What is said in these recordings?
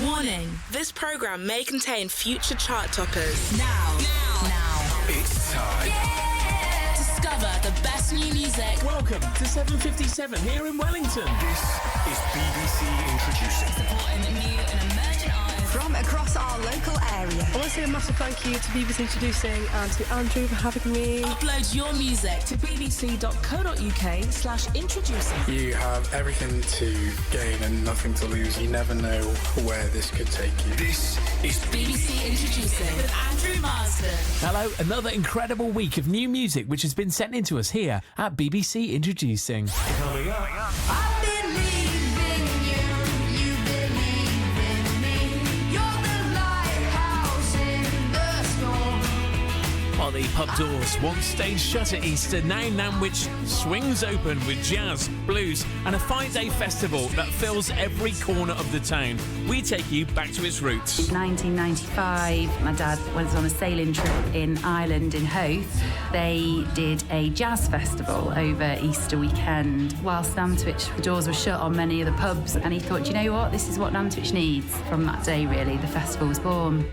Warning, this program may contain future chart toppers. Now. It's time. Yeah. Discover the best new music. Welcome to 757 here in Wellington. This is BBC Introducing. Supporting new and emerging artists from across our local area. I want to say a massive thank you to BBC Introducing and to Andrew for having me. Upload your music to bbc.co.uk/introducing. You have everything to gain and nothing to lose. You never know where this could take you. This is BBC Introducing with Andrew Marsden. Hello, another incredible week of new music which has been sent into us here at BBC Introducing. Coming up. I believe in you, you believe in me. You're the lighthouse in the storm. While the pub doors once stayed shut at Easter, now Nantwich swings open with jazz, blues and a 5-day festival that fills every corner of the town. We take you back to its roots. 1995, my dad was on a sailing trip in Ireland in Howth. They did a jazz festival over Easter weekend whilst Nantwich, the doors were shut on many of the pubs, and he thought, you know what, this is what Nantwich needs. From that day, really, the festival was born.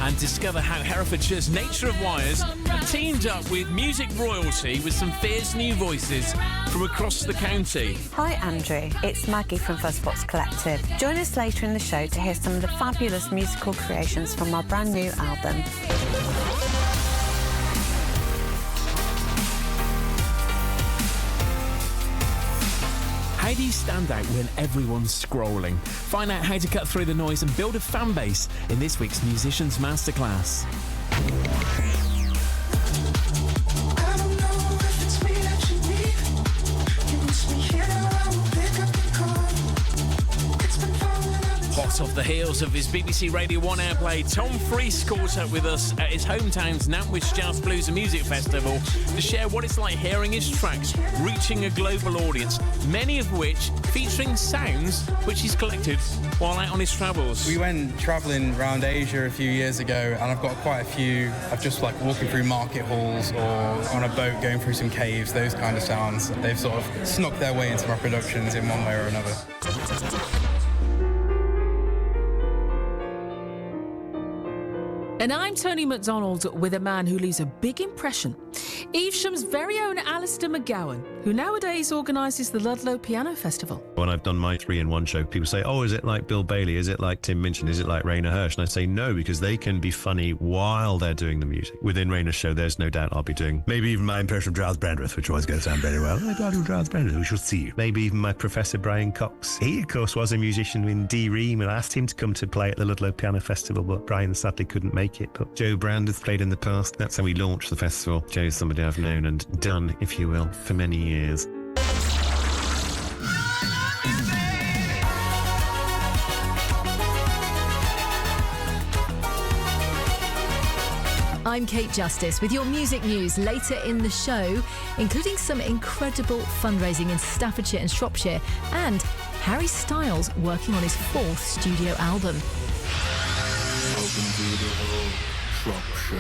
And discover how Herefordshire's Nature of Wires have teamed up with music royalty with some fierce new voices from across the county. Hi Andrew, it's Maggie from Fuzzbox Collective. Join us later in the show to hear some of the fabulous musical creations from our brand new album. How do you stand out when everyone's scrolling? Find out how to cut through the noise and build a fan base in this week's Musicians Masterclass. Hot off the heels of his BBC Radio 1 airplay, Tom Freese caught up with us at his hometown's Nantwich Jazz Blues and Music Festival to share what it's like hearing his tracks reaching a global audience, many of which featuring sounds which he's collected while out on his travels. We went travelling around Asia a few years ago, and I've got quite a few of just like walking through market halls or on a boat going through some caves, those kind of sounds. They've sort of snuck their way into my productions in one way or another. And I'm Tony McDonald with a man who leaves a big impression. Evesham's very own Alistair McGowan, who nowadays organises the Ludlow Piano Festival. When I've done my 3-in-1 show, people say, oh, is it like Bill Bailey? Is it like Tim Minchin? Is it like Rainer Hirsch? And I say no, because they can be funny while they're doing the music. Within Rainer's show, there's no doubt I'll be doing maybe even my impression of Giles Brandreth, which always goes down very well. I do Giles Brandreth, we shall see. Maybe even my Professor Brian Cox. He, of course, was a musician in D Ream, and I asked him to come to play at the Ludlow Piano Festival, but Brian sadly couldn't make it. But Joe Brandreth played in the past. That's how we launched the festival. Joe's somebody I've known and done, if you will, for many years. I'm Kate Justice with your music news later in the show, including some incredible fundraising in Staffordshire and Shropshire, and Harry Styles working on his 4th studio album. Welcome to the whole Shropshire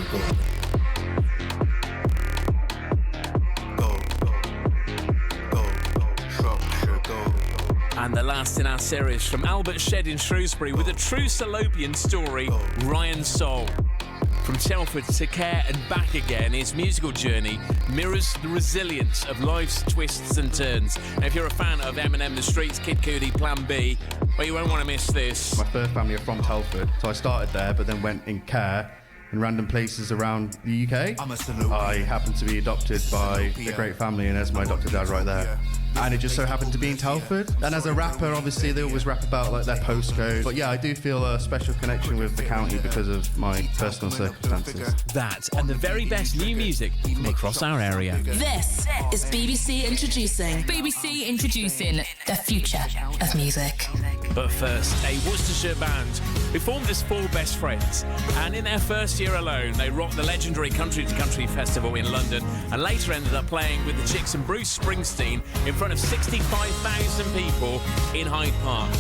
And the last in our series from Albert Shed in Shrewsbury with a true Salopian story, Ryan Soul. From Telford to Care and back again, his musical journey mirrors the resilience of life's twists and turns. Now, if you're a fan of Eminem, The Streets, Kid Cudi, Plan B, well, you won't want to miss this. My first family are from Telford, so I started there, but then went in care in random places around the UK. I happened to be adopted by a great family, and there's my adopted dad right there. And it just so happened to be in Telford. And as a rapper, obviously, they always rap about like their postcode. But yeah, I do feel a special connection with the county because of my personal circumstances. That and the very best new music from across our area. This is BBC Introducing. BBC Introducing the future of music. But first, a Worcestershire band who formed as 4 best friends. And in their first year alone, they rocked the legendary Country to Country Festival in London and later ended up playing with the Chicks and Bruce Springsteen in front of 65,000 people in Hyde Park.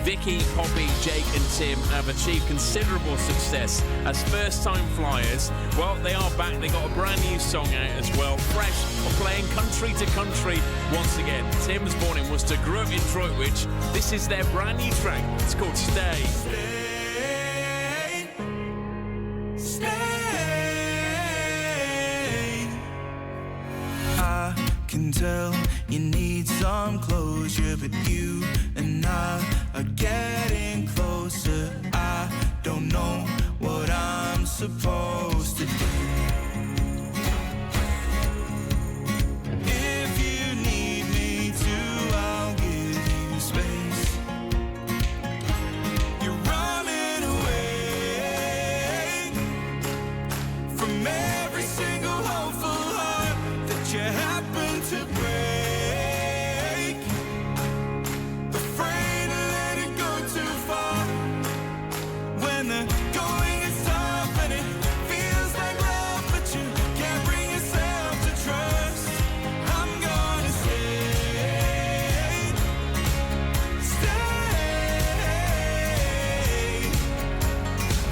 Vicky, Poppy, Jake and Tim have achieved considerable success as first-time flyers. Well, they are back. They got a brand new song out as well, fresh, playing country to country once again. Tim's born in Worcester, grew up in Droitwich. This is their brand new track. It's called Stay. I can tell you need some closure, but you and I are getting closer. I don't know what I'm supposed to do. If you need me to, I'll give you space. You're running away from every single hopeful heart that you happen to break. Afraid to let it go too far when the going is tough and it feels like love, but you can't bring yourself to trust. I'm gonna stay.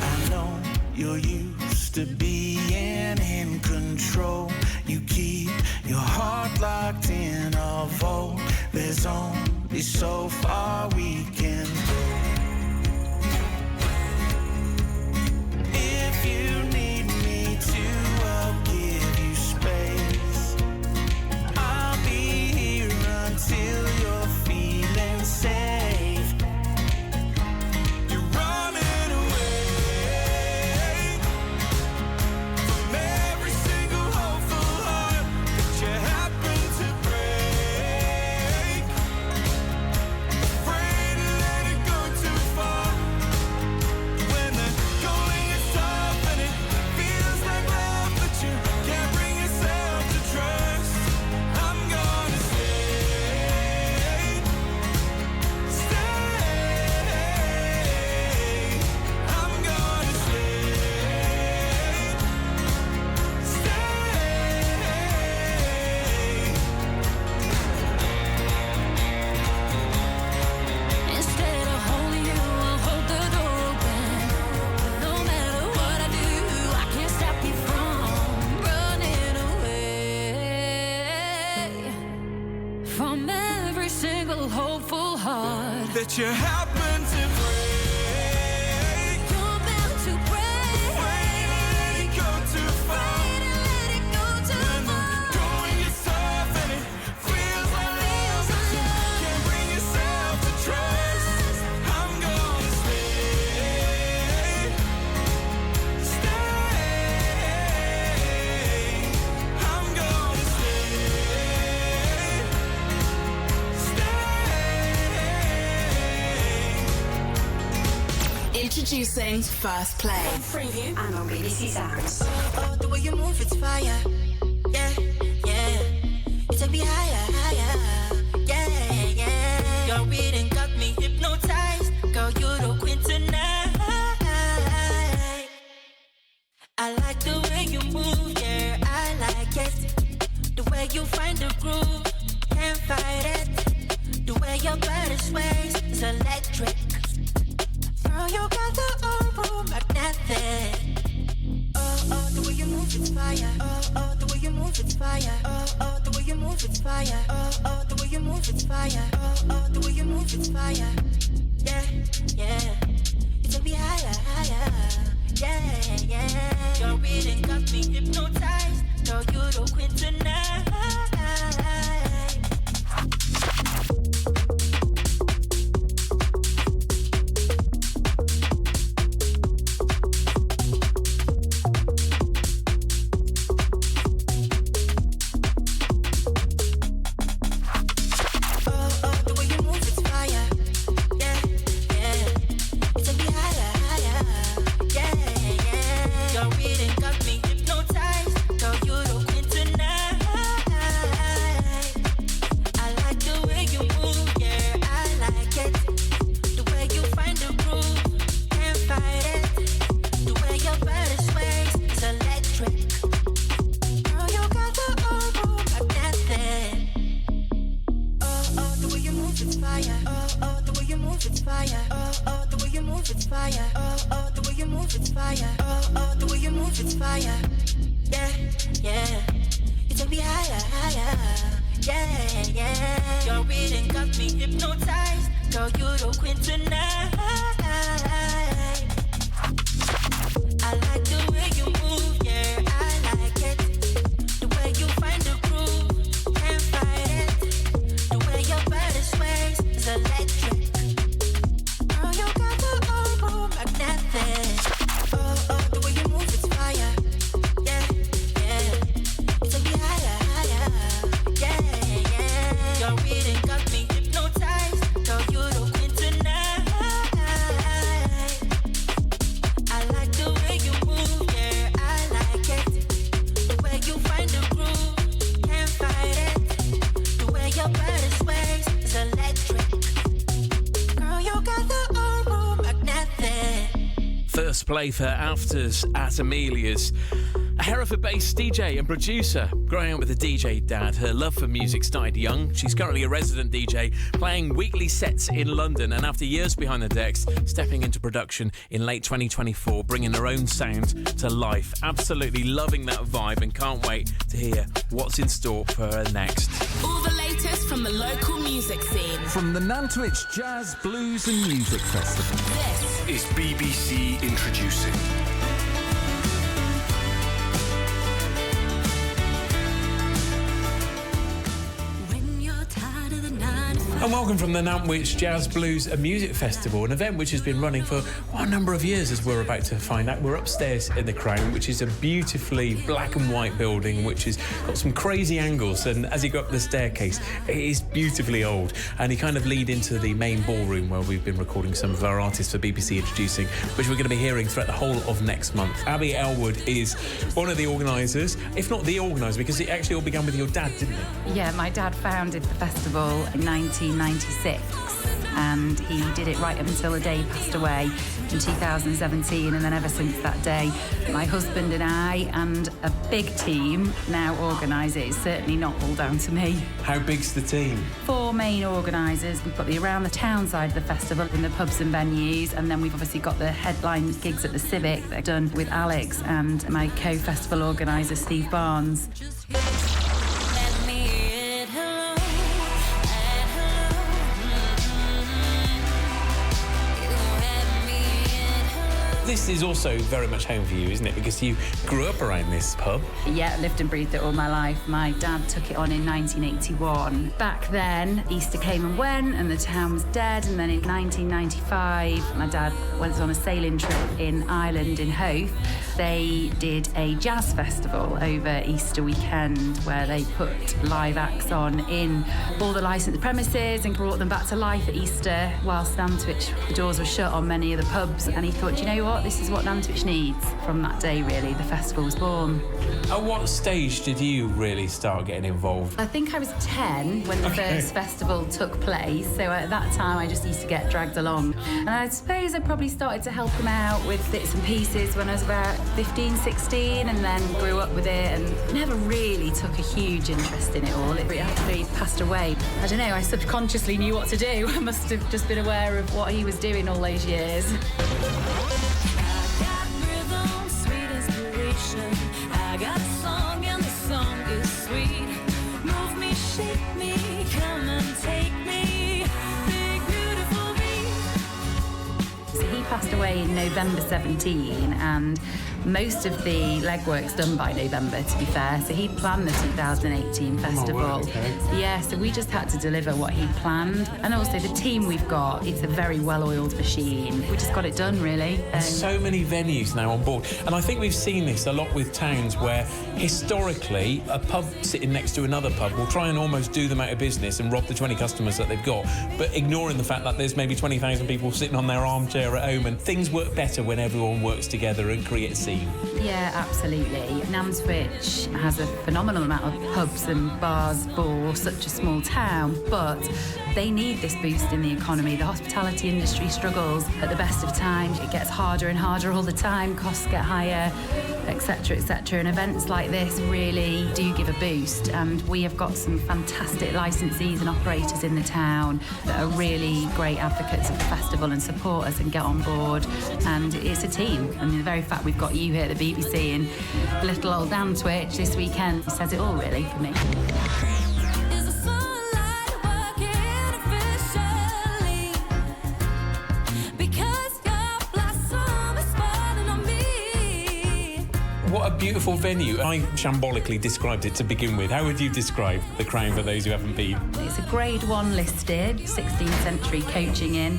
I know you're used to being in control. You keep your heart locked in a vault. There's only so far we can go. If you need me to, I'll give you space. I'll be here until you're feeling safe. You're running away from every single hopeful heart that you happen to break. Afraid to let it go too far when the going is tough and it feels like love, but you can't bring yourself to trust. I'm gonna stay. I'm gonna Instead of holding you, I'll hold the door open. No matter what I do, I can't stop you from running away from every single hopeful heart that you happen to break. You're bound to break. Afraid to let it go too far. When the going is tough and it feels like love, but you can't bring yourself to trust. I'm gonna stay. I'm gonna Introducing First Play. Preview and on BBC Sounds. Oh, the way you move, it's fire. Yeah, yeah. You take me higher, higher. Yeah, yeah. Your rhythm got me hypnotized. Girl, you're the queen tonight. I like the way you move, yeah, I like it. The way you find the groove, can't fight it. The way your body sways is electric. Girl, you got the old magnetic. Oh, oh, the way you move, it's fire. Oh, oh, the way you move, it's fire. Oh, oh, the way you move, it's fire. Oh, oh, the way you move, it's fire. Oh, oh, the way you move, it's fire. Yeah, yeah. You take me higher, higher. Yeah, yeah. Your rhythm got me hypnotized. Girl, you're the queen tonight. Your fire. Yeah, yeah. You take me higher, higher. Yeah, yeah. Your rhythm got me hypnotized. Girl, you the queen tonight. I like the way you move, yeah, I like it. The way you find the groove, can't fight it. The way your body sways is electric. Girl, you got the old magnetic. Oh, oh, the way you move is fire. Yeah, yeah. You take me higher, higher. Yeah, yeah. Your rhythm got me hypnotized. Girl, you the queen tonight. I like the way you move, yeah, I like it. The way you find the groove, can't fight it. The way your body sways is electric. Girl, you got the old magnetic. First play for Afters at Amelia's. A Hereford-based DJ and producer, growing up with a DJ dad. Her love for music started young. She's currently a resident DJ, playing weekly sets in London, and after years behind the decks, stepping into production in late 2024, bringing her own sound to life. Absolutely loving that vibe and can't wait to hear what's in store for her next. All the latest from the local music scene. From the Nantwich Jazz, Blues and Music Festival. This is BBC Introducing. And welcome from the Nantwich Jazz, Blues and Music Festival, an event which has been running for a number of years, as we're about to find out. We're upstairs in the Crown, which is a beautifully black and white building which has got some crazy angles, and as you go up the staircase it is beautifully old, and you kind of lead into the main ballroom where we've been recording some of our artists for BBC Introducing, which we're going to be hearing throughout the whole of next month. Abby Elwood is one of the organisers, if not the organiser, because it actually all began with your dad, didn't it? Yeah, my dad founded the festival in 1996, and he did it right up until the day he passed away in 2017, and then ever since that day my husband and I and a big team now organise it. It's certainly not all down to me. How big's the team? 4 main organisers. We've got the around the town side of the festival in the pubs and venues, and then we've obviously got the headline gigs at the Civic that are done with Alex and my co-festival organiser Steve Barnes. This is also very much home for you, isn't it? Because you grew up around this pub. Yeah, lived and breathed it all my life. My dad took it on in 1981. Back then, Easter came and went and the town was dead. And then in 1995, my dad went on a sailing trip in Ireland in Howth. They did a jazz festival over Easter weekend where they put live acts on in all the licensed premises and brought them back to life at Easter, whilst Nantwich, the doors were shut on many of the pubs. And he thought, do you know what? This is what Nantwich needs. From that day, really, the festival was born. At what stage did you really start getting involved? I think I was 10 when the first festival took place. So at that time, I just used to get dragged along. And I suppose I probably started to help them out with bits and pieces when I was about 15, 16, and then grew up with it and never really took a huge interest in it all. It actually passed away. I don't know, I subconsciously knew what to do. I must have just been aware of what he was doing all those years. I got a song and the song is sweet. Move me, shake me, come and take me. Big beautiful me. So he passed away in November 17, and most of the legwork's done by November, to be fair. So he planned the 2018 festival. Oh, okay. Yeah, so we just had to deliver what he planned. And also the team we've got, it's a very well-oiled machine. We just got it done, really. So many venues now on board. And I think we've seen this a lot with towns where historically a pub sitting next to another pub will try and almost do them out of business and rob the 20 customers that they've got, but ignoring the fact that there's maybe 20,000 people sitting on their armchair at home, and things work better when everyone works together and creates a scene. Yeah, absolutely. Nantwich has a phenomenal amount of pubs and bars for such a small town, but they need this boost in the economy. The hospitality industry struggles at the best of times. It gets harder and harder all the time. Costs get higher, etc., etc. And events like this really do give a boost. And we have got some fantastic licensees and operators in the town that are really great advocates of the festival and support us and get on board. And it's a team. And the very fact we've got you here at the BBC and little old Nantwich this weekend says it all, really, for me. What a beautiful venue. I shambolically described it to begin with. How would you describe the Crown for those who haven't been? It's a Grade 1 listed 16th century coaching inn,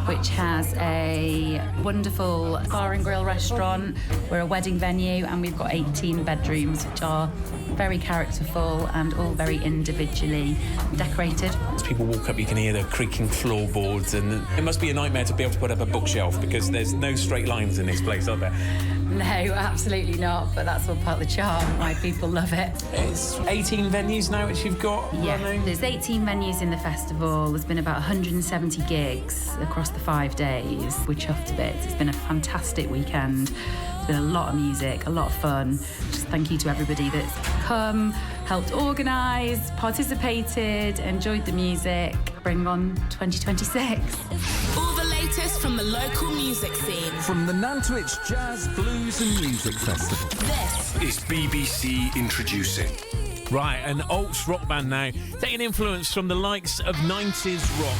which has a wonderful bar and grill restaurant. We're a wedding venue and we've got 18 bedrooms, which are very characterful and all very individually decorated. As people walk up, you can hear the creaking floorboards, and it must be a nightmare to be able to put up a bookshelf because there's no straight lines in this place, are there? No, absolutely not, but that's all part of the charm. Why people love it. It's 18 venues now which you've got running? There's 18 venues in the festival. There's been about 170 gigs across the 5 days. We're chuffed a bit. It's been a fantastic weekend. There's been a lot of music, a lot of fun. Just thank you to everybody that's come, helped organise, participated, enjoyed the music. Bring on 2026. All the latest from the local music scene. From the Nantwich Jazz, Blues and Music Festival. This is BBC Introducing. Right, an alt rock band now, taking influence from the likes of 90s rock.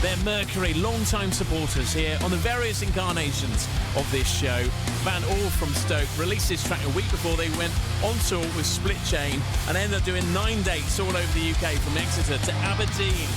They're Mercury, long-time supporters here on the various incarnations of this show. Band all from Stoke released this track a week before they went on tour with Split Chain and ended up doing 9 dates all over the UK from Exeter to Aberdeen.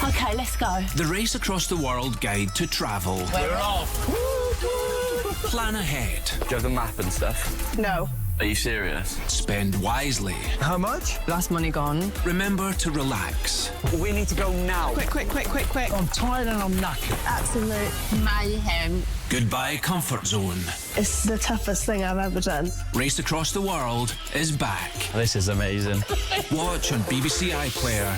Okay, let's go. The Race Across the World Guide to Travel. We're off. Plan ahead. Do you have the map and stuff? No. Are you serious? Spend wisely. How much? Last money gone. Remember to relax. We need to go now. Quick. I'm tired and I'm knackered. Absolute mayhem. Goodbye comfort zone. It's the toughest thing I've ever done. Race Across the World is back. This is amazing. Watch on BBC iPlayer.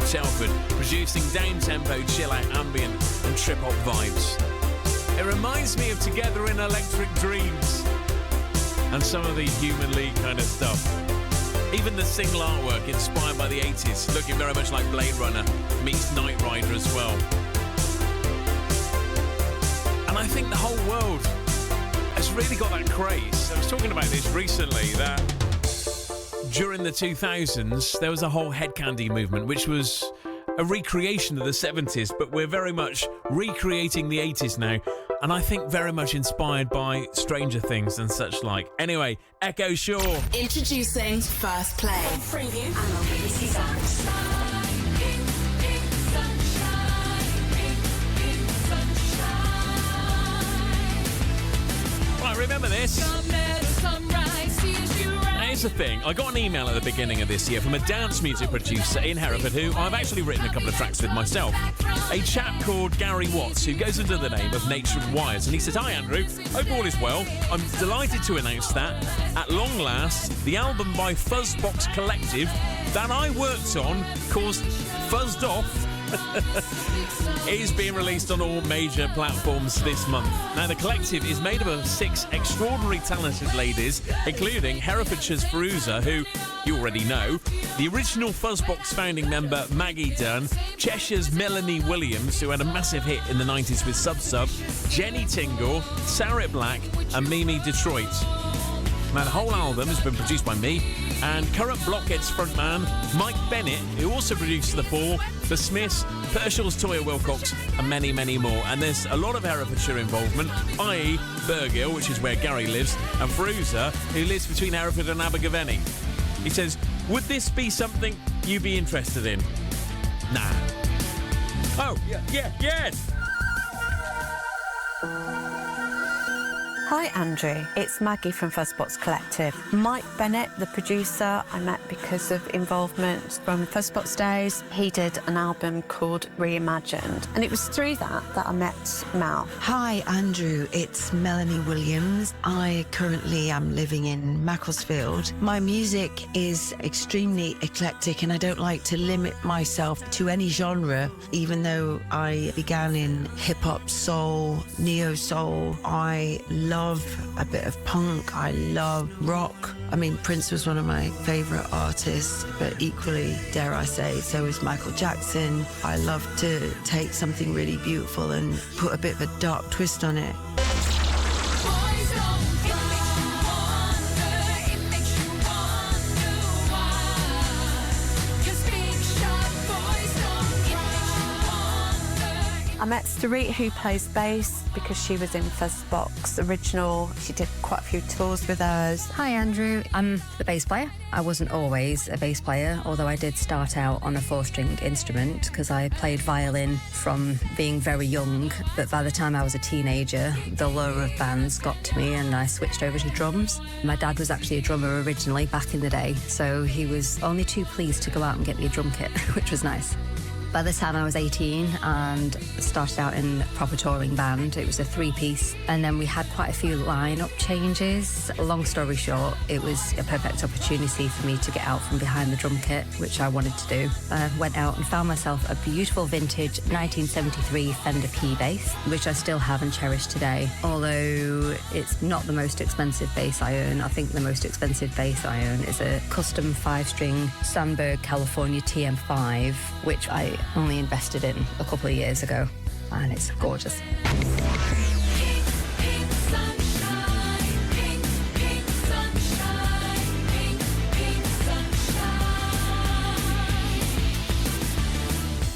Telford, producing down-tempo, chill-out, ambient and trip-hop vibes. It reminds me of Together in Electric Dreams and some of the Human League kind of stuff. Even the single artwork inspired by the 80s, looking very much like Blade Runner meets Knight Rider as well. And I think the whole world has really got that craze. I was talking about this recently, that during the 2000s, there was a whole head candy movement, which was a recreation of the 70s, but we're very much recreating the 80s now, and I think very much inspired by Stranger Things and such like. Anyway, Echo Shore. Introducing First Play. Preview and on BBC Sounds. Right, remember this? Here's the thing, I got an email at the beginning of this year from a dance music producer in Hereford who I've actually written a couple of tracks with myself. A chap called Gary Watts, who goes under the name of Nature of Wires. And he says, "Hi Andrew, hope all is well. I'm delighted to announce that, at long last, the album by Fuzzbox Collective that I worked on, called Fuzzed Off, is being released on all major platforms this month." Now, the collective is made up of 6 extraordinarily talented ladies, including Herefordshire's Feruza, who you already know, the original Fuzzbox founding member Maggie Dunn, Cheshire's Melanie Williams, who had a massive hit in the 90s with Sub Sub, Jenny Tingle, Sarah Black, and Mimi Detroit. Now, the whole album has been produced by me and current Blockheads frontman Mike Bennett, who also produced The Fall, The Smiths, Pershall's Toya Wilcox, and many, many more. And there's a lot of Herefordshire involvement, i.e. Burgill, which is where Gary lives, and Feruza, who lives between Hereford and Abergavenny. He says, "Would this be something you'd be interested in?" Nah. Oh, yes. Hi Andrew, it's Maggie from Fuzzbox Collective. Mike Bennett, the producer, I met because of involvement from Fuzzbox days. He did an album called Reimagined, and it was through that I met Mel. Hi Andrew, it's Melanie Williams. I currently am living in Macclesfield. My music is extremely eclectic and I don't like to limit myself to any genre, even though I began in hip-hop, soul, neo-soul. I love a bit of punk. I love rock. I mean, Prince was one of my favourite artists, but equally, dare I say, so is Michael Jackson. I love to take something really beautiful and put a bit of a dark twist on it. I met Sarit, who plays bass, because she was in Fuzzbox Original. She did quite a few tours with us. Hi Andrew, I'm the bass player. I wasn't always a bass player, although I did start out on a 4-stringed instrument because I played violin from being very young, but by the time I was a teenager, the lure of bands got to me and I switched over to drums. My dad was actually a drummer originally back in the day, so he was only too pleased to go out and get me a drum kit, which was nice. By the time I was 18 and started out in a proper touring band, it was a 3-piece, and then we had quite a few line-up changes. Long story short, it was a perfect opportunity for me to get out from behind the drum kit, which I wanted to do. I went out and found myself a beautiful vintage 1973 Fender P bass, which I still have and cherish today. Although it's not the most expensive bass I own, I think the most expensive bass I own is a custom 5-string Sandberg California TM5, which I only invested in a couple of years ago, and it's gorgeous.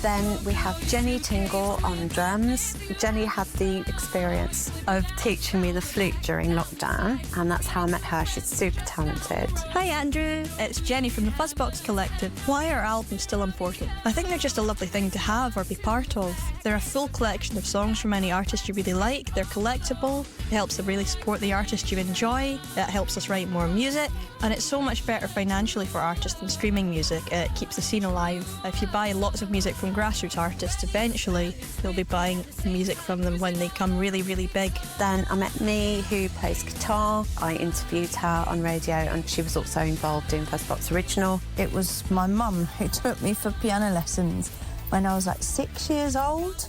Then we have Jenny Tingle on drums. Jenny had the experience of teaching me the flute during lockdown, and that's how I met her. She's super talented. Hi Andrew, it's Jenny from the Fuzzbox Collective. Why are albums still important? I think they're just a lovely thing to have or be part of. They're a full collection of songs from any artist you really like. They're collectible. It helps to really support the artist you enjoy. It helps us write more music. And it's so much better financially for artists than streaming music. It keeps the scene alive. If you buy lots of music from grassroots artists, eventually you'll be buying music from them when they come really, really big. Then I met Me, who plays guitar. I interviewed her on radio, and she was also involved in Fuzzbox Original. It was my mum who took me for piano lessons when I was like 6 years old.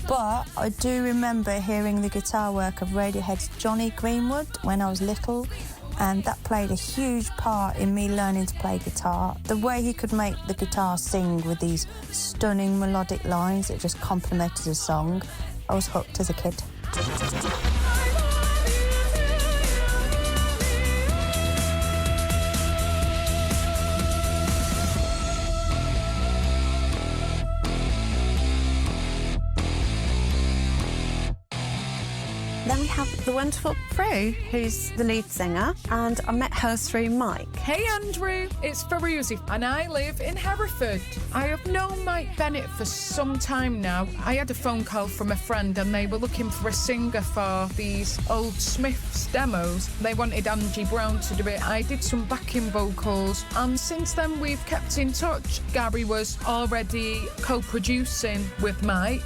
But I do remember hearing the guitar work of Radiohead's Johnny Greenwood when I was little, and that played a huge part in me learning to play guitar. The way he could make the guitar sing with these stunning melodic lines, it just complemented the song. I was hooked as a kid. Then we have the wonderful Prue, who's the lead singer, and I met her through Mike. Hey Andrew, it's Feruzi and I live in Hereford. I have known Mike Bennett for some time now. I had a phone call from a friend and they were looking for a singer for these old Smiths demos. They wanted Angie Brown to do it. I did some backing vocals, and since then we've kept in touch. Gary was already co-producing with Mike.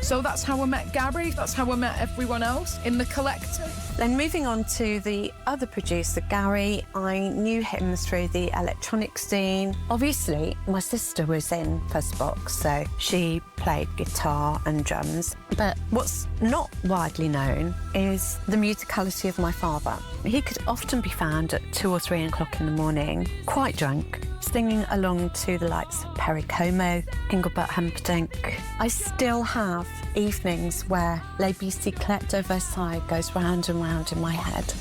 So that's how I met Gary, that's how I met everyone else in the collective. Then moving on to the other producer, Gary, I knew him through the electronic scene. Obviously, my sister was in Fuzzbox, so she played guitar and drums. But what's not widely known is the musicality of my father. He could often be found at 2 or 3 o'clock in the morning, quite drunk, singing along to the likes of Perry Como, Engelbert Humperdinck. I still have evenings where Les Bicyclettes de Versailles goes round and round in my head.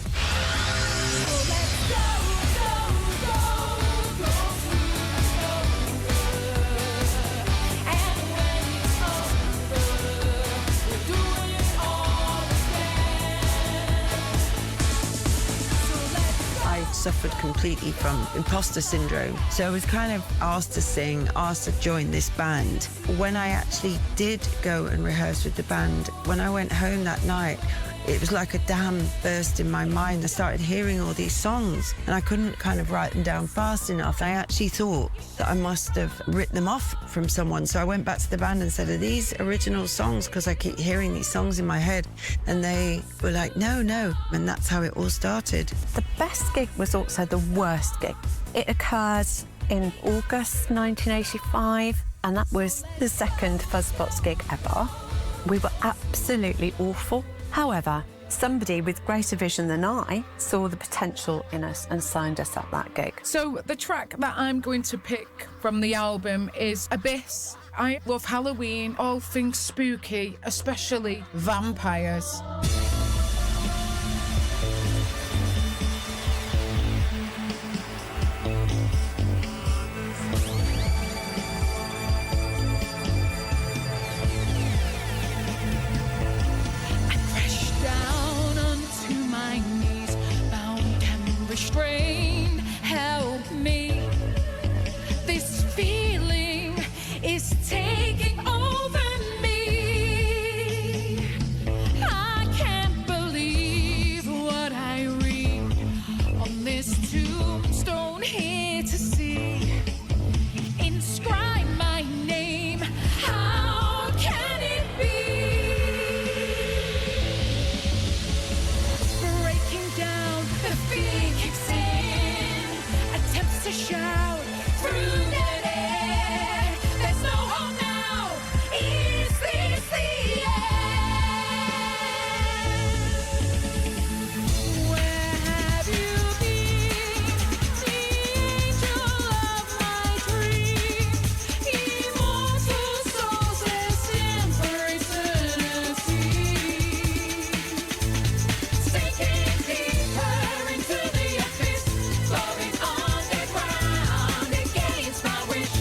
Suffered completely from imposter syndrome. So I was kind of asked to sing, asked to join this band. When I actually did go and rehearse with the band, when I went home that night, it was like a dam burst in my mind. I started hearing all these songs and I couldn't kind of write them down fast enough. I actually thought that I must have written them off from someone. So I went back to the band and said, are these original songs? Because I keep hearing these songs in my head. And they were like, no. And that's how it all started. The best gig was also the worst gig. It occurred in August 1985, and that was the second Fuzzbox gig ever. We were absolutely awful. However, somebody with greater vision than I saw the potential in us and signed us up that gig. So the track that I'm going to pick from the album is Abyss. I love Halloween, all things spooky, especially vampires. Restrained, help me. This feeling is taking over me. I can't believe what I read on this tombstone here to see. Inscribe my name. How can it be? Breaking down the fear kicks in, attempts to shout through dead air. There's no hope now. Is this the end? Where have you been, the angel of my dreams? Immortal souls destined for eternity. Sinking deeper into the abyss, flowing underground against my wish.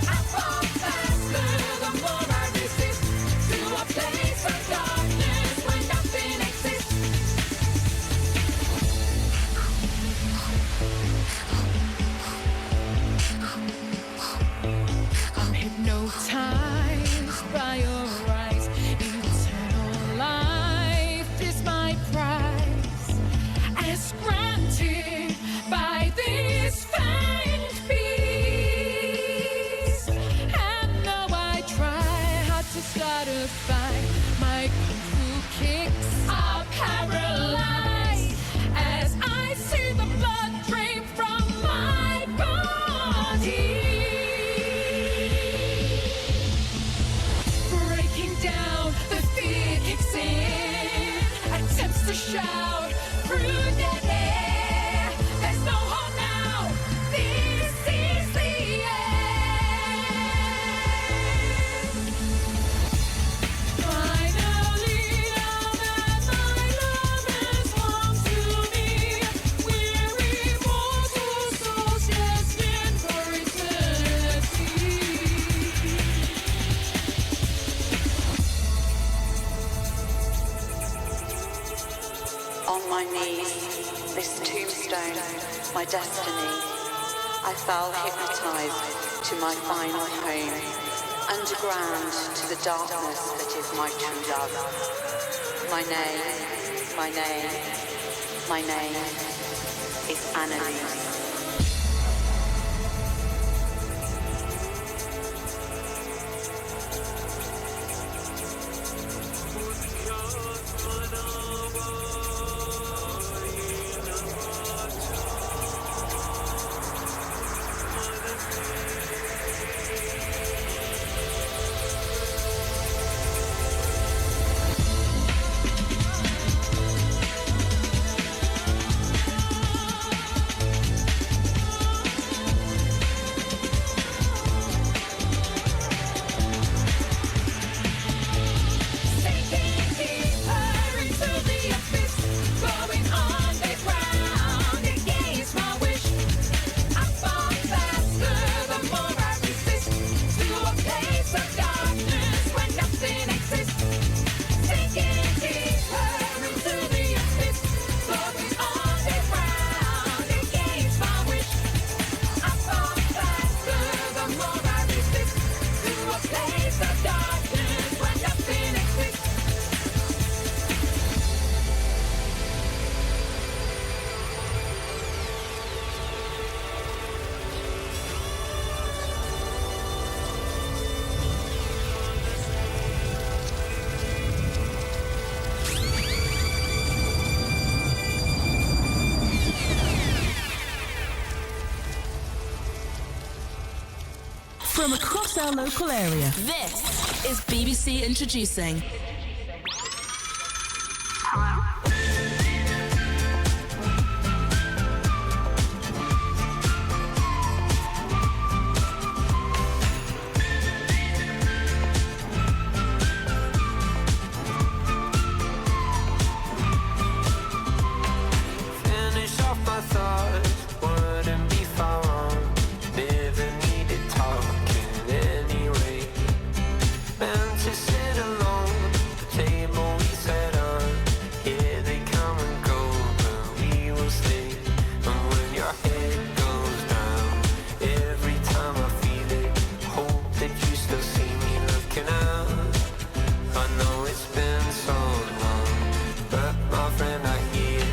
I fall faster the more I resist, to a place of darkness where nothing exists. I'm hypnotized by your eyes. Eternal life is my prize, as granted by this fanged beast. And though I try hard to start a fight, my kung fu kicks are paralyzed as I see the blood drain from my body. Breaking down, the fear kicks in, attempts to shout through dead air. There's no hope now. This is the end. Finally, now that my love has come to me, we're immortal souls destined for eternity. On my knees, this tombstone, my destiny. I fell hypnotized to my final home, underground to the darkness that is my true love. My name, my name, my name is Annalise. from across our local area. This is BBC Introducing. Finish off my thoughts, wouldn't be far wrong. Never needed talking anyway. Meant to sit alone, the table we sat on. Here they come and go, but we will stay. And when your head goes down, every time I feel it, hope that you still see me looking out. I know it's been so long, but my friend, I hear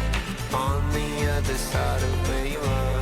on the other side of where you are.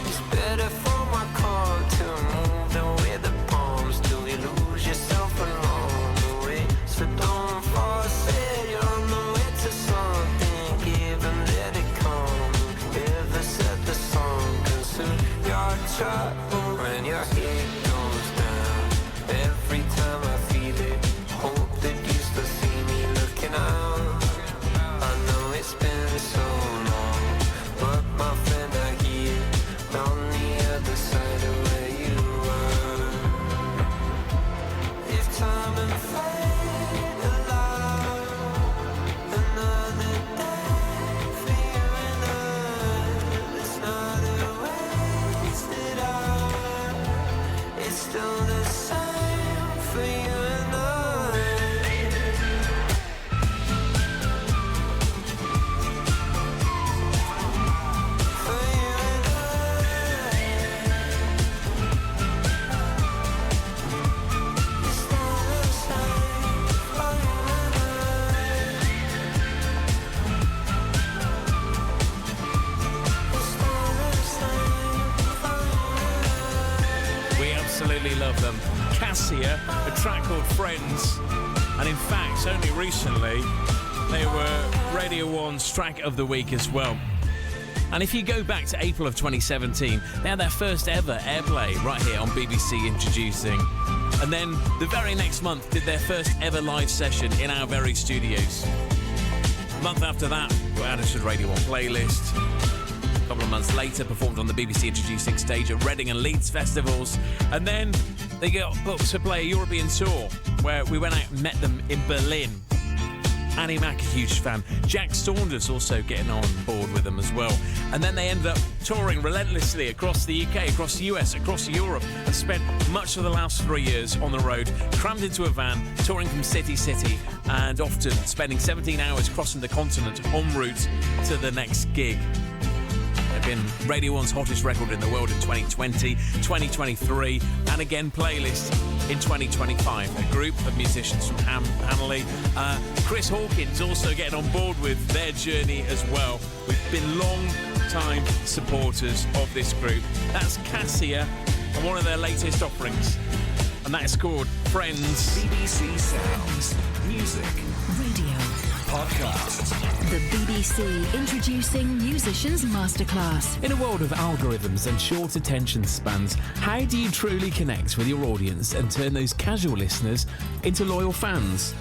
It's better for my car to move than with the palms till you lose yourself along the way. So don't force it, you're on the way to something. Give and let it come. Ever set the song, consume your trouble when your head goes down. Every time I feel it, hope that you still see me looking out. I know it's been so long, but my friend, I hear on the other side of where you were. If time and fate allow another day for you and I, it's not a wasted hour. It's still the same for you and I. We absolutely love them. Cassia, a track called Friends, and in fact, only recently, they were Radio 1's track of the week as well. And if you go back to April of 2017, they had their first ever airplay right here on BBC Introducing. And then the very next month did their first ever live session in our very studios. A month after that, we added to the Radio 1 playlist. A couple of months later, performed on the BBC Introducing stage at Reading and Leeds festivals. And then they got booked to play a European tour where we went out and met them in Berlin. Annie Mac, a huge fan. Jack Saunders also getting on board with them as well. And then they ended up touring relentlessly across the UK, across the US, across Europe, and spent much of the last 3 years on the road, crammed into a van, touring from city to city, and often spending 17 hours crossing the continent en route to the next gig. Been Radio 1's hottest record in the world in 2020, 2023, and again playlist in 2025. A group of musicians from Hanley. Chris Hawkins also getting on board with their journey as well. We've been long-time supporters of this group. That's Cassia and one of their latest offerings, and that is called Friends. BBC Sounds. Music. Radio. Podcast. The BBC Introducing Musicians Masterclass. In a world of algorithms and short attention spans, how do you truly connect with your audience and turn those casual listeners into loyal fans?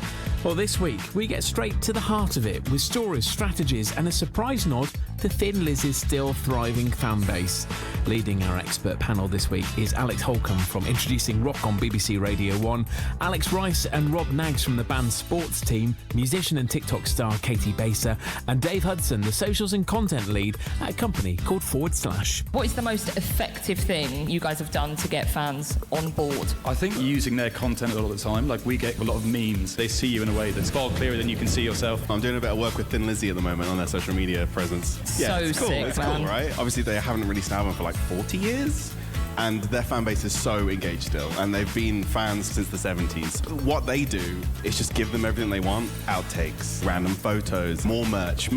Well, this week, we get straight to the heart of it with stories, strategies, and a surprise nod to Thin Lizzy's still thriving fan base. Leading our expert panel this week is Alex Holcomb from Introducing Rock on BBC Radio 1, Alex Rice and Rob Naggs from the band's sports team, musician and TikTok star Katie Baser, and Dave Hudson, the socials and content lead at a company called /. What is the most effective thing you guys have done to get fans on board? I think using their content a lot of the time. Like, we get a lot of memes. They see you in a way that's far clearer than you can see yourself. I'm doing a bit of work with Thin Lizzy at the moment on their social media presence. Yeah, it's cool. Sick, it's man. cool, right? Obviously, they haven't released an album for like 40 years. and their fan base is so engaged still, and they've been fans since the 70s. What they do is just give them everything they want. Outtakes, random photos, more merch.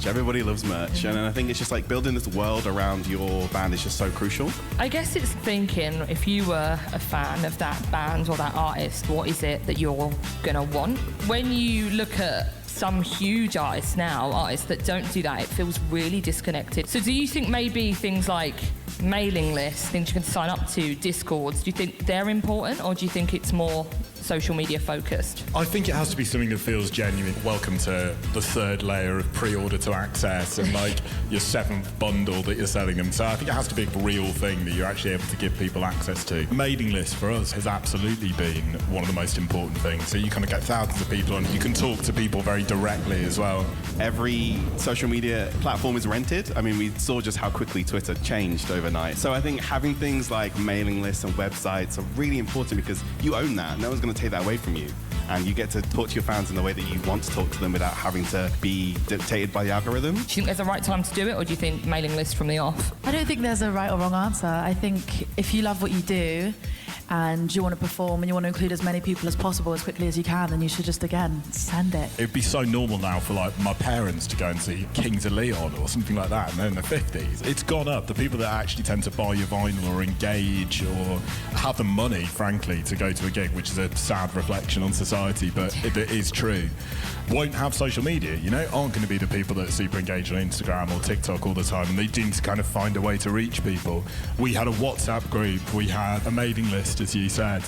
Everybody loves merch, and I think it's just like building this world around your band is just so crucial. I guess it's thinking, if you were a fan of that band or that artist, what is it that you're gonna want? When you look at some huge artists now, artists that don't do that, it feels really disconnected. So do you think maybe things like mailing lists, things you can sign up to, Discords, do you think they're important, or do you think it's more social media focused? I think it has to be something that feels genuine. Welcome to the third layer of pre-order to access and like your 7th bundle that you're selling them. So I think it has to be a real thing that you're actually able to give people access to. Mailing list for us has absolutely been one of the most important things. So you kind of get thousands of people on, you can talk to people very directly as well. Every social media platform is rented. I mean, we saw just how quickly Twitter changed overnight. So I think having things like mailing lists and websites are really important because you own that. No one's going to take that away from you. And you get to talk to your fans in the way that you want to talk to them without having to be dictated by the algorithm. Do you think there's a right time to do it, or do you think mailing lists from the off? I don't think there's a right or wrong answer. I think if you love what you do and you want to perform and you want to include as many people as possible as quickly as you can, then you should just, again, send it. It'd be so normal now for like my parents to go and see Kings of Leon or something like that, and they're in their 50s. It's gone up. The people that actually tend to buy your vinyl or engage or have the money, frankly, to go to a gig, which is a sad reflection on society, but it is true, won't have social media, you know, aren't going to be the people that are super engaged on Instagram or TikTok all the time, and they need to kind of find a way to reach people. We had a WhatsApp group, we had a mailing list, as you said,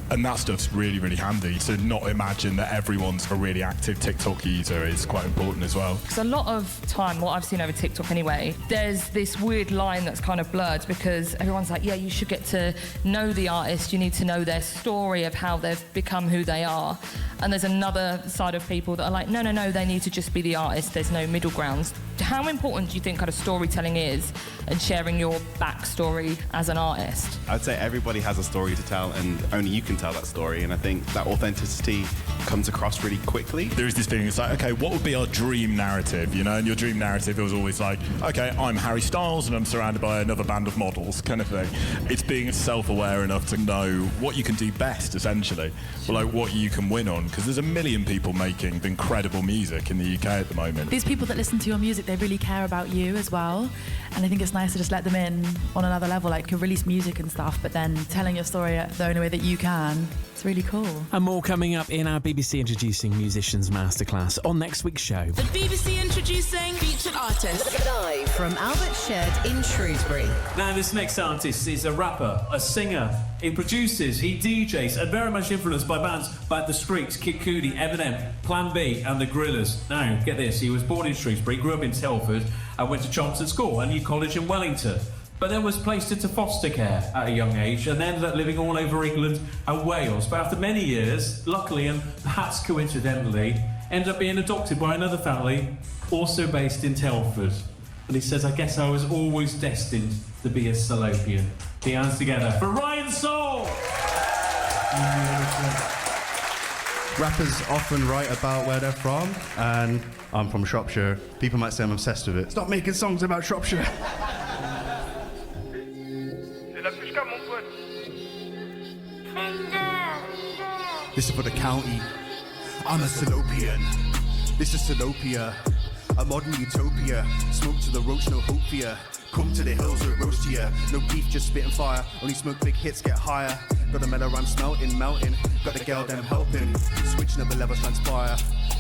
and that stuff's really, really handy. To not imagine that everyone's a really active TikTok user is quite important as well. Because a lot of time, what I've seen over TikTok anyway, there's this weird line that's kind of blurred because everyone's like, yeah, you should get to know the artist, you need to know their story of how they've become who they are. And there's another side of people that are like, no, they need to just be the artist, there's no middle grounds. How important do you think kind of storytelling is and sharing your backstory as an artist? I'd say everybody has a story to tell, and only you can tell that story, and I think that authenticity comes across really quickly. There is this feeling, it's like, okay, what would be our dream narrative, you know? And your dream narrative, it was always like, okay, I'm Harry Styles and I'm surrounded by another band of models, kind of thing. It's being self-aware enough to know what you can do best, essentially, or like what you can win on, because there's a million people making incredible music in the UK at the moment. These people that listen to your music, they really care about you as well, and I think it's nice to just let them in on another level. Like, you can release music and stuff, but then telling your story the only way that you can, it's really cool. And more coming up in our BBC Introducing Musicians Masterclass on next week's show. The BBC Introducing Featured Artist. Live from Albert Shed in Shrewsbury. Now, this next artist is a rapper, a singer. He produces, he DJs, and very much influenced by bands like The Streets, Kid Cudi, Eminem, Plan B, and The Gorillaz. Now, get this, he was born in Shrewsbury, grew up in Telford, and went to Chelmsford School, a new college in Wellington. But then was placed into foster care at a young age and ended up living all over England and Wales. But after many years, luckily and perhaps coincidentally, ended up being adopted by another family, also based in Telford. And he says, I guess I was always destined to be a Salopian. The hands together for Ryan Saul! Rappers often write about where they're from, and I'm from Shropshire. People might say I'm obsessed with it. Stop making songs about Shropshire. This is for the county. I'm a Salopian. This is Salopia, a modern utopia. Smoke to the roach, no hope for ya. Come to the hills, or roast to ya. No beef, just spitting fire. Only smoke, big hits get higher. Got the mellow rhyme smelting, melting. Got the girl, them helping. Switching up the levels, transpire.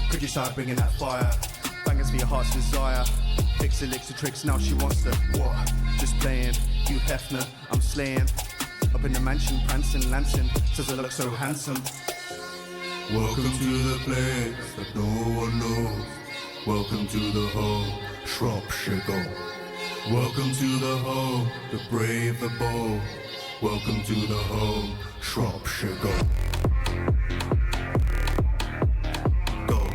Could you start bringing that fire? Bangers for your heart's desire. Fix elixir tricks, now she wants the what? Just playing. Hugh Hefner, I'm slaying. Up in the mansion, prancing, lancing. Says I look so handsome. Welcome to the place that no one knows. Welcome to the home, Shropshire go. Welcome to the home, the brave, the bold. Welcome to the home, Shropshire go. Go,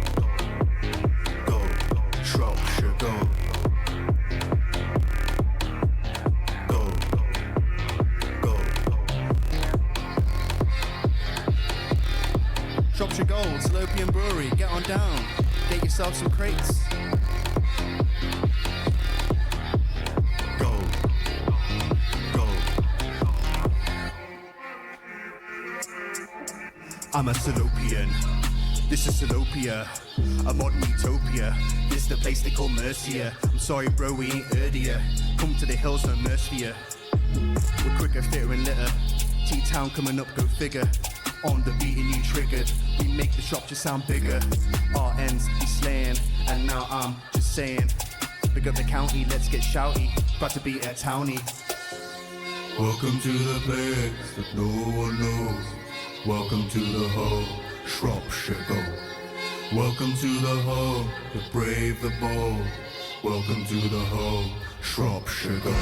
go, Shropshire go. Go, go. Shropshire Gold, Salopian Brewery, get on down. Get yourself some crates. Go, go, I'm a Salopian. This is Salopia, a modern utopia. This is the place they call Mercia. I'm sorry, bro, we ain't heard of ya. Come to the hills, no mercy for ya. We're quicker, fitter, and litter. T-Town coming up, go figure. On the beat and you triggered. We make the shop just sound bigger. Our ends be slaying, and now I'm just saying. Pick up the county, let's get shouty. About to be at townie. Welcome to the place that no one knows. Welcome to the whole Shropshire Go. Welcome to the home, the brave, the bold. Welcome to the whole Shropshire Go.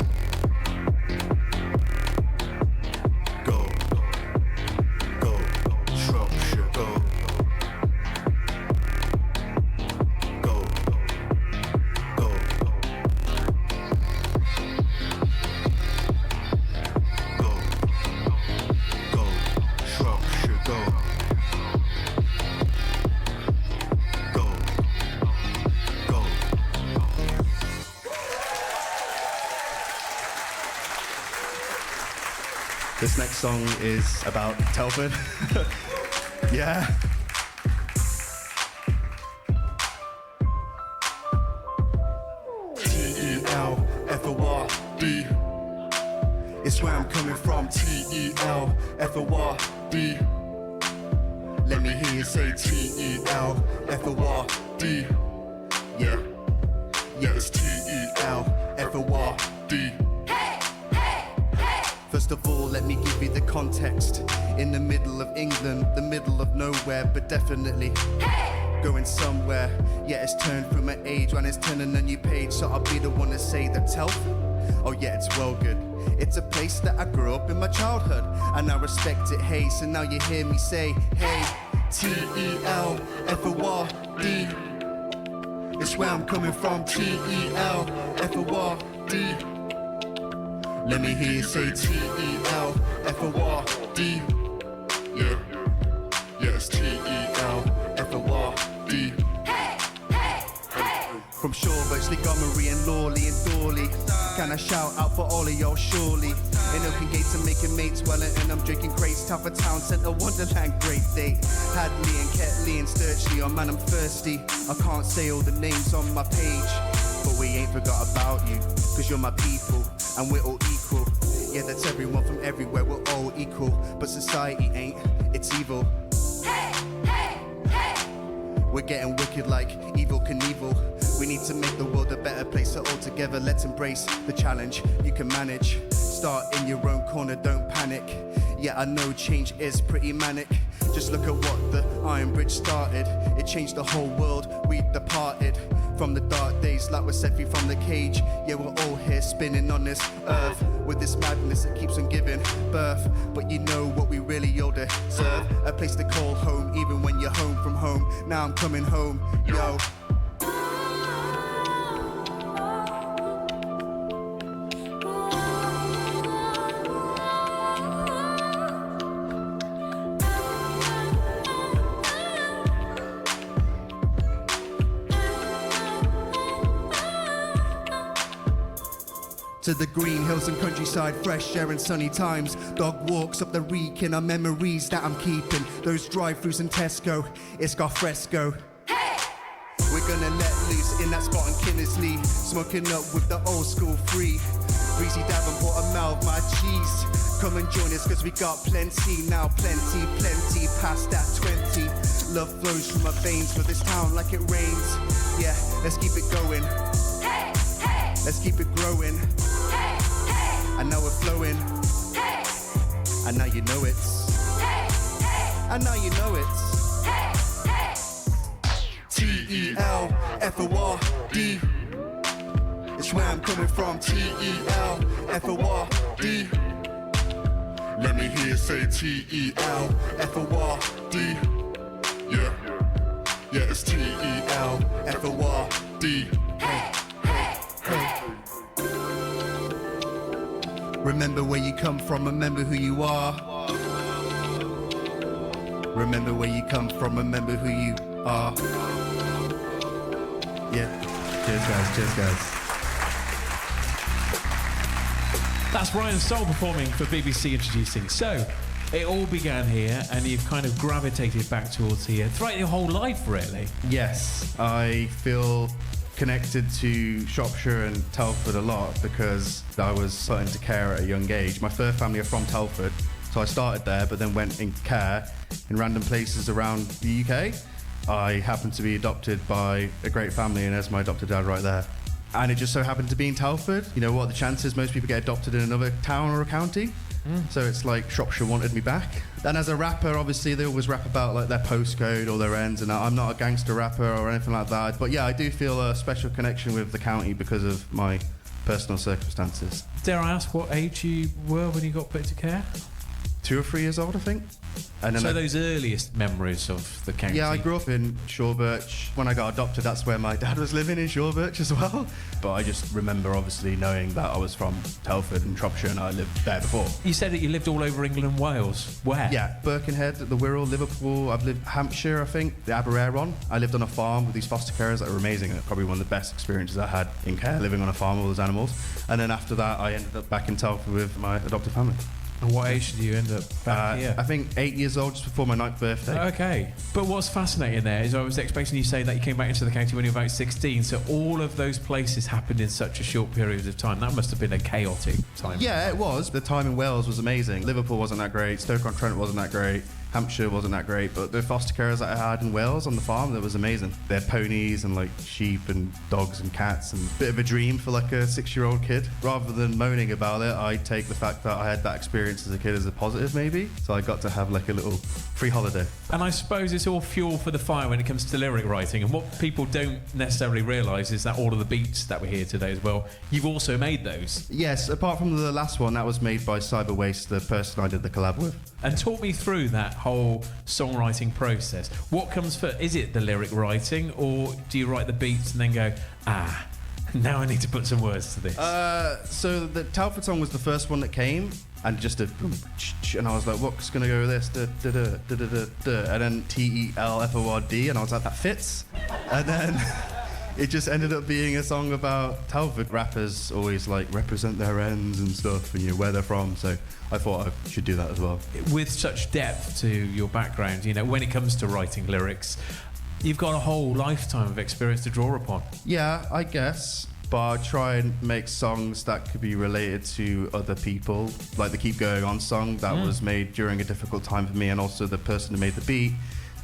Go, go, Shropshire Go. Go, go. Go, go, Shropshire Go. This next song is about Telford. Yeah. T-E-L-F-O-R-D. It's where I'm coming from. T-E-L-F-O-R-D. Let me hear you say T-E-L-F-O-R-D. Yeah. Yeah, it's T-E-L-F-O-R-D. First of all, let me give you the context. In the middle of England, the middle of nowhere, but definitely going somewhere. Yeah, it's turned from an age when it's turning a new page, so I'll be the one to say that Telford. Oh yeah, it's well good. It's a place that I grew up in my childhood, and I respect it, hey, so now you hear me say, hey, T-E-L-F-O-R-D. It's where I'm coming from, T-E-L-F-O-R-D. Let me hear you say T-E-L-F-O-R-D. Yeah, yeah, it's T-E-L-F-O-R-D. From Shorebirch, Montgomery and Lawley and Dawley. Can I shout out for all of y'all surely? In Oaken Gates I'm making mates, Wellington I'm drinking crates. Tougher Town Centre, Wonderland, great day. Hadley and Ketley and Sturchley, oh man I'm thirsty. I can't say all the names on my page, but we ain't forgot about you, cause you're my people, and we're all equal. Yeah, that's everyone from everywhere, we're all equal. But society ain't, it's evil. We're getting wicked like Evel Knievel. We need to make the world a better place, so all together let's embrace the challenge. You can manage, start in your own corner, don't panic. Yeah, I know change is pretty manic. Just look at what the Iron Bridge started. It changed the whole world, we departed from the dark days like we're set free from the cage. Yeah, we're all here spinning on this earth with this madness that keeps on giving birth. But you know what we really all deserve? A place to call home even when you're home from home. Now I'm coming home, yo. To the green hills and countryside, fresh air and sunny times. Dog walks up the Wrekin are memories that I'm keeping. Those drive-thrus in Tesco, it's got fresco. Hey! We're gonna let loose in that spot in Kinnersley, smoking up with the old school free. Breezy Davenport and Mal, my cheese. Come and join us cause we got plenty now, plenty, past that 20. Love flows through my veins for this town like it rains. Yeah, let's keep it going. Hey, hey. Let's keep it growing. Hey, hey. And now we're flowing. Hey. And now you know it's. Hey, hey. And now you know it's. Hey, hey. T-E-L-F-O-R-D. It's where I'm coming from, T-E-L-F-O-R-D. Let me hear you say T-E-L-F-O-R-D. Yeah, yeah, it's T-E-L-F-O-R-D. Hey, hey, hey. Remember where you come from, remember who you are. Remember where you come from, remember who you are. Yeah, cheers guys, cheers guys. That's Ryan Soul performing for BBC Introducing. So, it all began here, and you've kind of gravitated back towards here throughout your whole life, really. Yes, I feel connected to Shropshire and Telford a lot because I was put into care at a young age. My first family are from Telford, so I started there, but then went in care in random places around the UK. I happened to be adopted by a great family, and there's my adopted dad right there. And it just so happened to be in Telford. You know what are the chances? Most people get adopted in another town or a county. So it's like Shropshire wanted me back. And as a rapper, obviously, they always rap about like their postcode or their ends, and I'm not a gangster rapper or anything like that. But yeah, I do feel a special connection with the county because of my personal circumstances. Dare I ask what age you were when you got put into care? 2 or 3 years old, I think. And then so those earliest memories of the county? Yeah, I grew up in Shorebirch. When I got adopted, that's where my dad was living, in Shorebirch as well. But I just remember obviously knowing that I was from Telford and Shropshire, and I lived there before. You said that you lived all over England and Wales. Where? Yeah, Birkenhead, the Wirral, Liverpool. I've lived Hampshire, I think, the Aberavon. I lived on a farm with these foster carers that were amazing. Probably one of the best experiences I had in care, living on a farm with all those animals. And then after that, I ended up back in Telford with my adopted family. And what age did you end up back here? I think 8 years old, just before my 9th birthday. Okay. But what's fascinating there is I was expecting you to say that you came back into the county when you were about 16, so all of those places happened in such a short period of time. That must have been a chaotic time. Yeah, it was. The time in Wales was amazing. Liverpool wasn't that great. Stoke-on-Trent wasn't that great. Hampshire wasn't that great, but the foster carers that I had in Wales on the farm, that was amazing. They had ponies and like sheep and dogs and cats, and a bit of a dream for like a 6-year-old kid. Rather than moaning about it, I take the fact that I had that experience as a kid as a positive, maybe. So I got to have like a little free holiday. And I suppose it's all fuel for the fire when it comes to lyric writing. And what people don't necessarily realise is that all of the beats that we hear today as well, you've also made those. Yes, apart from the last one, that was made by Cyber Waste, the person I did the collab with. And talk me through that whole songwriting process. What comes first? Is it the lyric writing, or do you write the beats and then go, now I need to put some words to this? So the Telford song was the first one that came, and just a boom, and I was like, what's gonna go with this? And then TELFORD, and I was like, that fits. And then it just ended up being a song about Telford. Rappers always like represent their ends and stuff, and where they're from. So I thought I should do that as well. With such depth to your background, when it comes to writing lyrics, you've got a whole lifetime of experience to draw upon. Yeah, I guess. But I try and make songs that could be related to other people, like the Keep Going On song that was made during a difficult time for me, and also the person who made the beat.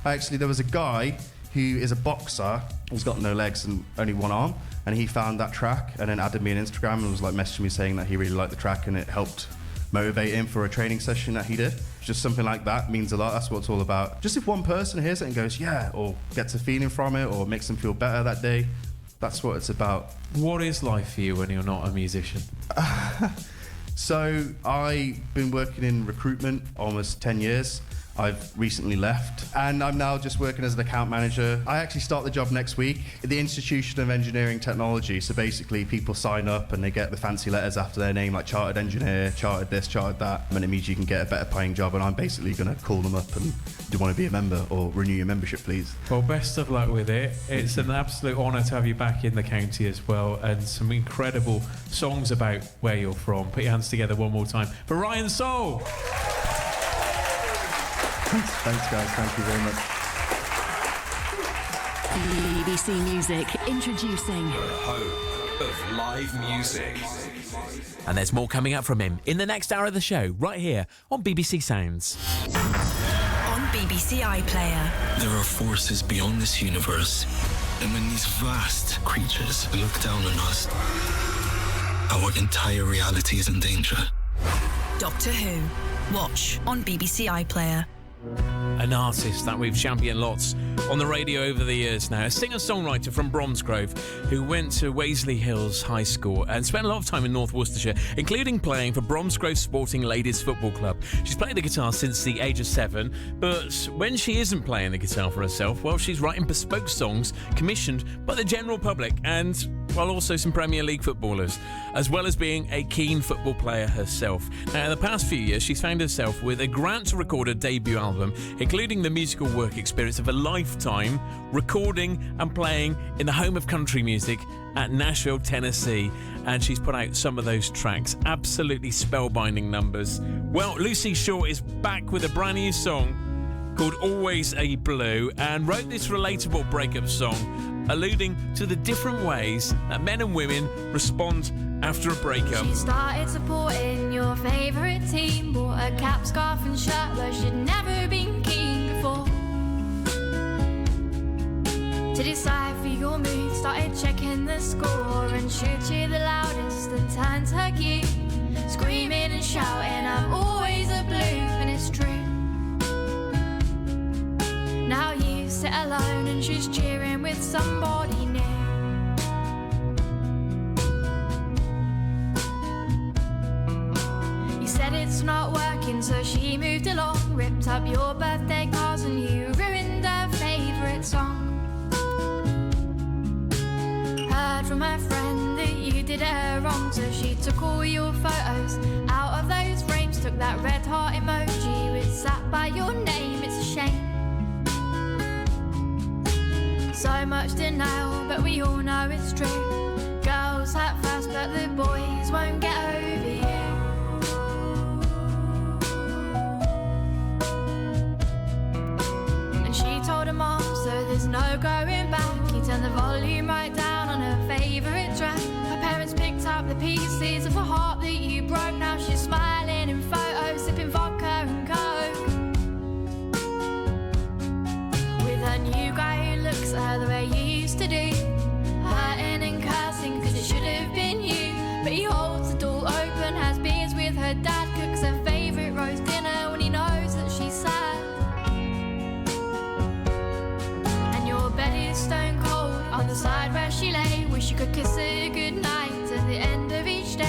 Actually, there was a guy who is a boxer. He's got no legs and only one arm, and he found that track and then added me on Instagram and was like messaging me saying that he really liked the track and it helped motivate him for a training session that he did. Just something like that means a lot. That's what it's all about. Just if one person hears it and goes, yeah, or gets a feeling from it, or makes them feel better that day, that's what it's about. What is life for you when you're not a musician? So I've been working in recruitment almost 10 years. I've recently left, and I'm now just working as an account manager. I actually start the job next week at the Institution of Engineering Technology. So basically people sign up and they get the fancy letters after their name, like chartered engineer, chartered this, chartered that, and it means you can get a better paying job, and I'm basically going to call them up and, do you want to be a member or renew your membership, please? Well, best of luck with it. It's an absolute honour to have you back in the county as well, and some incredible songs about where you're from. Put your hands together one more time for Ryan Soul. Thanks, guys. Thank you very much. BBC Music introducing Home of live music. And there's more coming up from him in the next hour of the show, right here on BBC Sounds. On BBC iPlayer. There are forces beyond this universe, and when these vast creatures look down on us, our entire reality is in danger. Doctor Who. Watch on BBC iPlayer. An artist that we've championed lots on the radio over the years now. A singer-songwriter from Bromsgrove who went to Waisley Hills High School and spent a lot of time in North Worcestershire, including playing for Bromsgrove Sporting Ladies Football Club. She's played the guitar since the age of 7, but when she isn't playing the guitar for herself, well, she's writing bespoke songs commissioned by the general public, and while also some Premier League footballers, as well as being a keen football player herself. Now, in the past few years, she's found herself with a grant to record a debut album, including the musical work experience of a lifetime recording and playing in the home of country music at Nashville, Tennessee, and she's put out some of those tracks. Absolutely spellbinding numbers. Well, Lucy Shaw is back with a brand new song called Always a Blue, and wrote this relatable breakup song alluding to the different ways that men and women respond after a breakup. She started supporting your favourite team, bought a cap, scarf and shirt where she'd never been keen before. To decide for your mood, started checking the score, and she'd cheer the loudest and turn to her cue, screaming and shouting, I'm always a blue, and it's true. Now you sit alone and she's cheering with somebody new. You said it's not working, so she moved along, ripped up your birthday cards and you ruined her favourite song. Heard from her friend that you did her wrong, so she took all your photos out of those frames, took that red heart emoji which sat by your name. It's a shame. So much denial, but we all know it's true. Girls hurt first, but the boys won't get over you. And she told her mom, so there's no going back. He turned the volume right down on her favourite track. Her parents picked up the pieces of a heart that you broke. Now she's smiling in photos, sipping vodka and coke with her new guy who looks at her the way you used to do, hurting and cursing cause it should have been you. But he holds the door open, has beers with her dad, cooks her favourite roast dinner when he knows that she's sad. And your bed is stone cold on the side where she lay. Wish you could kiss her goodnight at the end of each day.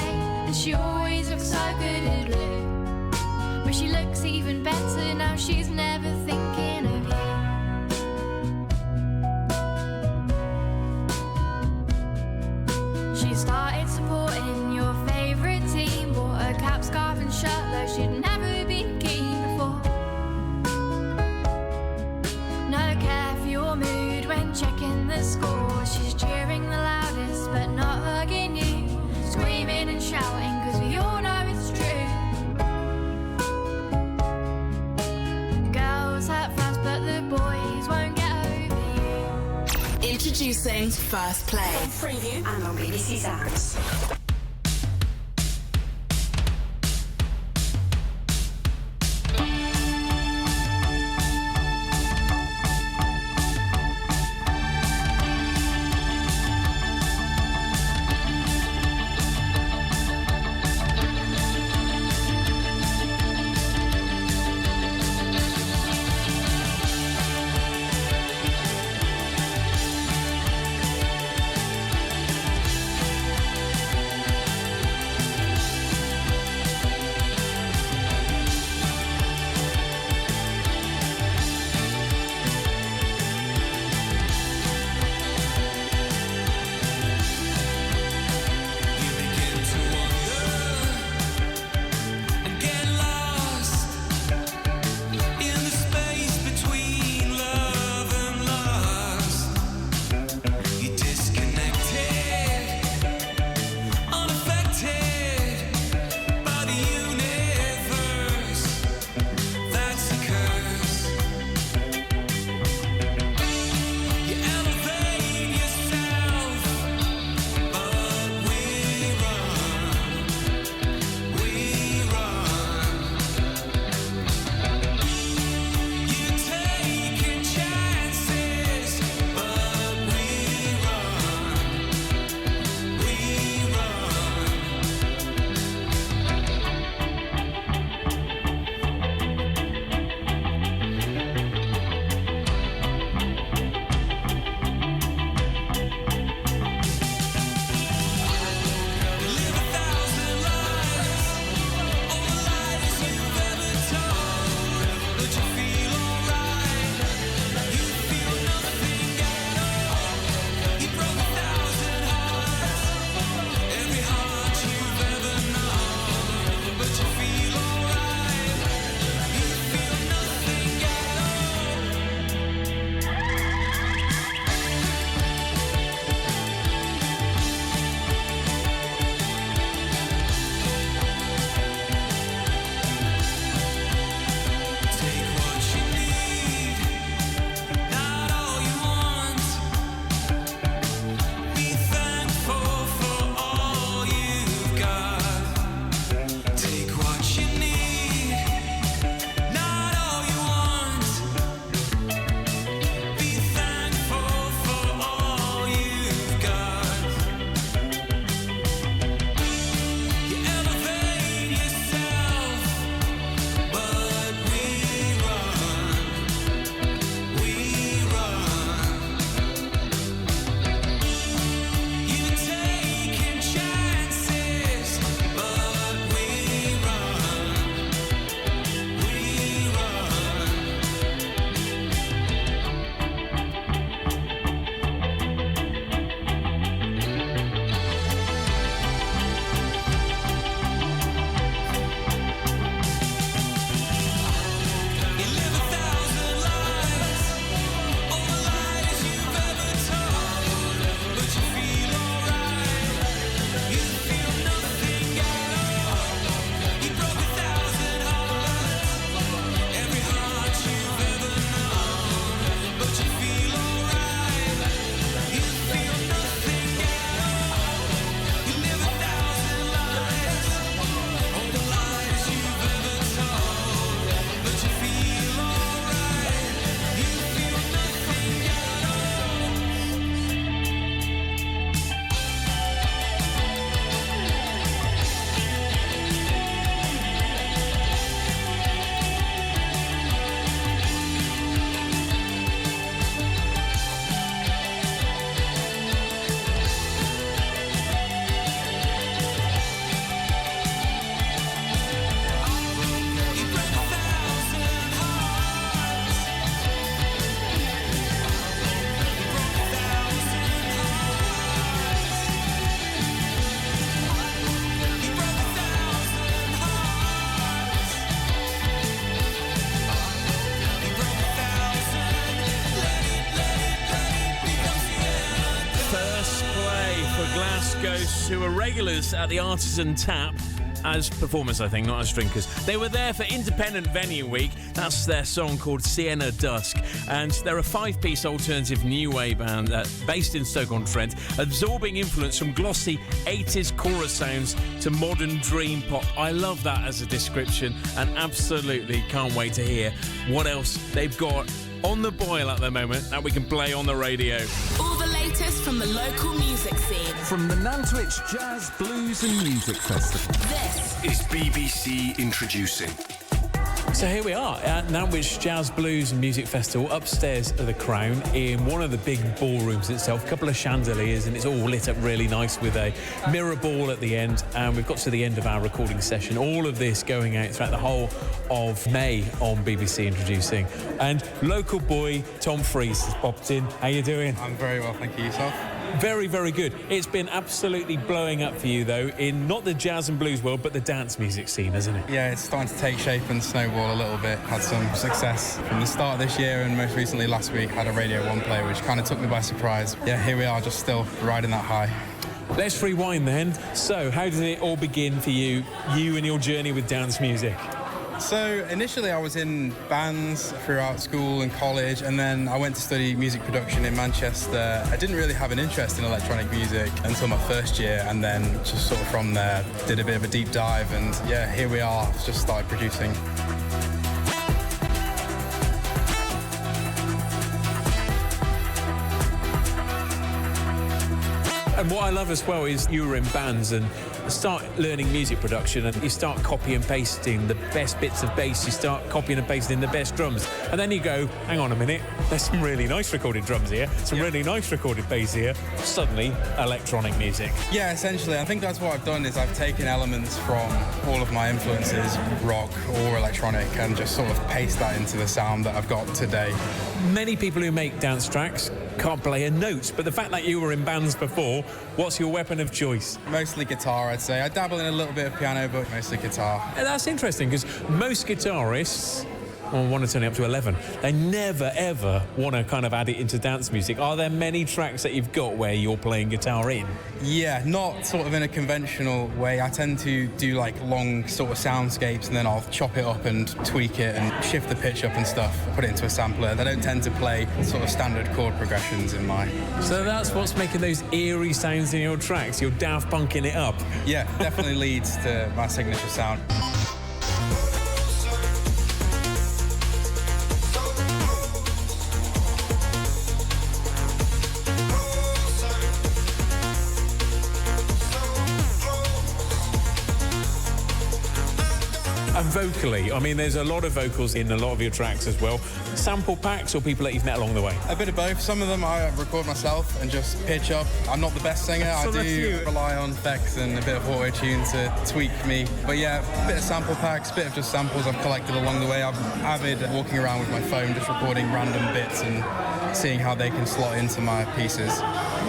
And she always looks so good at blue, but she looks even better now, she's never thinking of you. She started supporting your favourite team, bought a cap, scarf and shirt though she'd never been keen before. No care for your mood when checking the score. She's cheering the loudest but not hugging you, screaming and shouting cause we all know it's true. Girls hurt fast but the boys won't get over you. Introducing First Play. On Freeview and on BBC Sounds. for Glasgow, who are regulars at the Artisan Tap as performers, I think, not as drinkers. They were there for Independent Venue Week. That's their song called Sienna Dusk. And they're a 5-piece alternative new wave band based in Stoke-on-Trent, absorbing influence from glossy 80s chorus sounds to modern dream pop. I love that as a description and absolutely can't wait to hear what else they've got on the boil at the moment that we can play on the radio. All the latest from the local music scene. From the Nantwich Jazz, Blues and Music Festival. This is BBC Introducing. So here we are at Nantwich Jazz, Blues and Music Festival, upstairs at the Crown, in one of the big ballrooms itself, a couple of chandeliers, and it's all lit up really nice with a mirror ball at the end. And we've got to the end of our recording session. All of this going out throughout the whole of May on BBC Introducing. And local boy Tom Freese has popped in. How you doing? I'm very well, thank you. Yourself? Very, very good. It's been absolutely blowing up for you, though, in not the jazz and blues world, but the dance music scene, isn't it? Yeah, it's starting to take shape and snowball a little bit. Had some success from the start of this year, and most recently last week had a Radio 1 play, which kind of took me by surprise. Yeah, here we are, just still riding that high. Let's rewind then. So, how did it all begin for you and your journey with dance music? So initially I was in bands throughout school and college, and then I went to study music production in Manchester. I didn't really have an interest in electronic music until my first year, and then just sort of from there did a bit of a deep dive, and yeah, here we are, just started producing. And what I love as well is you were in bands and start learning music production, and you start copy and pasting the best bits of bass, you start copying and pasting the best drums, and then you go, hang on a minute, there's some really nice recorded drums here, some really nice recorded bass here, suddenly electronic music. Yeah, essentially, I think that's what I've done is I've taken elements from all of my influences, rock or electronic, and just sort of paste that into the sound that I've got today. Many people who make dance tracks can't play a note, but the fact that you were in bands before, what's your weapon of choice? Mostly guitar, I'd say. I dabble in a little bit of piano, but mostly guitar. And that's interesting, because most guitarists want to turn it up to 11. They never, ever want to kind of add it into dance music. Are there many tracks that you've got where you're playing guitar in? Yeah, not sort of in a conventional way. I tend to do like long sort of soundscapes, and then I'll chop it up and tweak it and shift the pitch up and stuff, put it into a sampler. They don't tend to play sort of standard chord progressions in my... So that's what's making those eerie sounds in your tracks. You're Daft Punking it up. Yeah, definitely leads to my signature sound. And vocally, I mean, there's a lot of vocals in a lot of your tracks as well. Sample packs or people that you've met along the way? A bit of both. Some of them I record myself and just pitch up. I'm not the best singer. So I do rely on effects and a bit of auto-tune to tweak me. But yeah, a bit of sample packs, a bit of just samples I've collected along the way. I'm avid walking around with my phone, just recording random bits and seeing how they can slot into my pieces.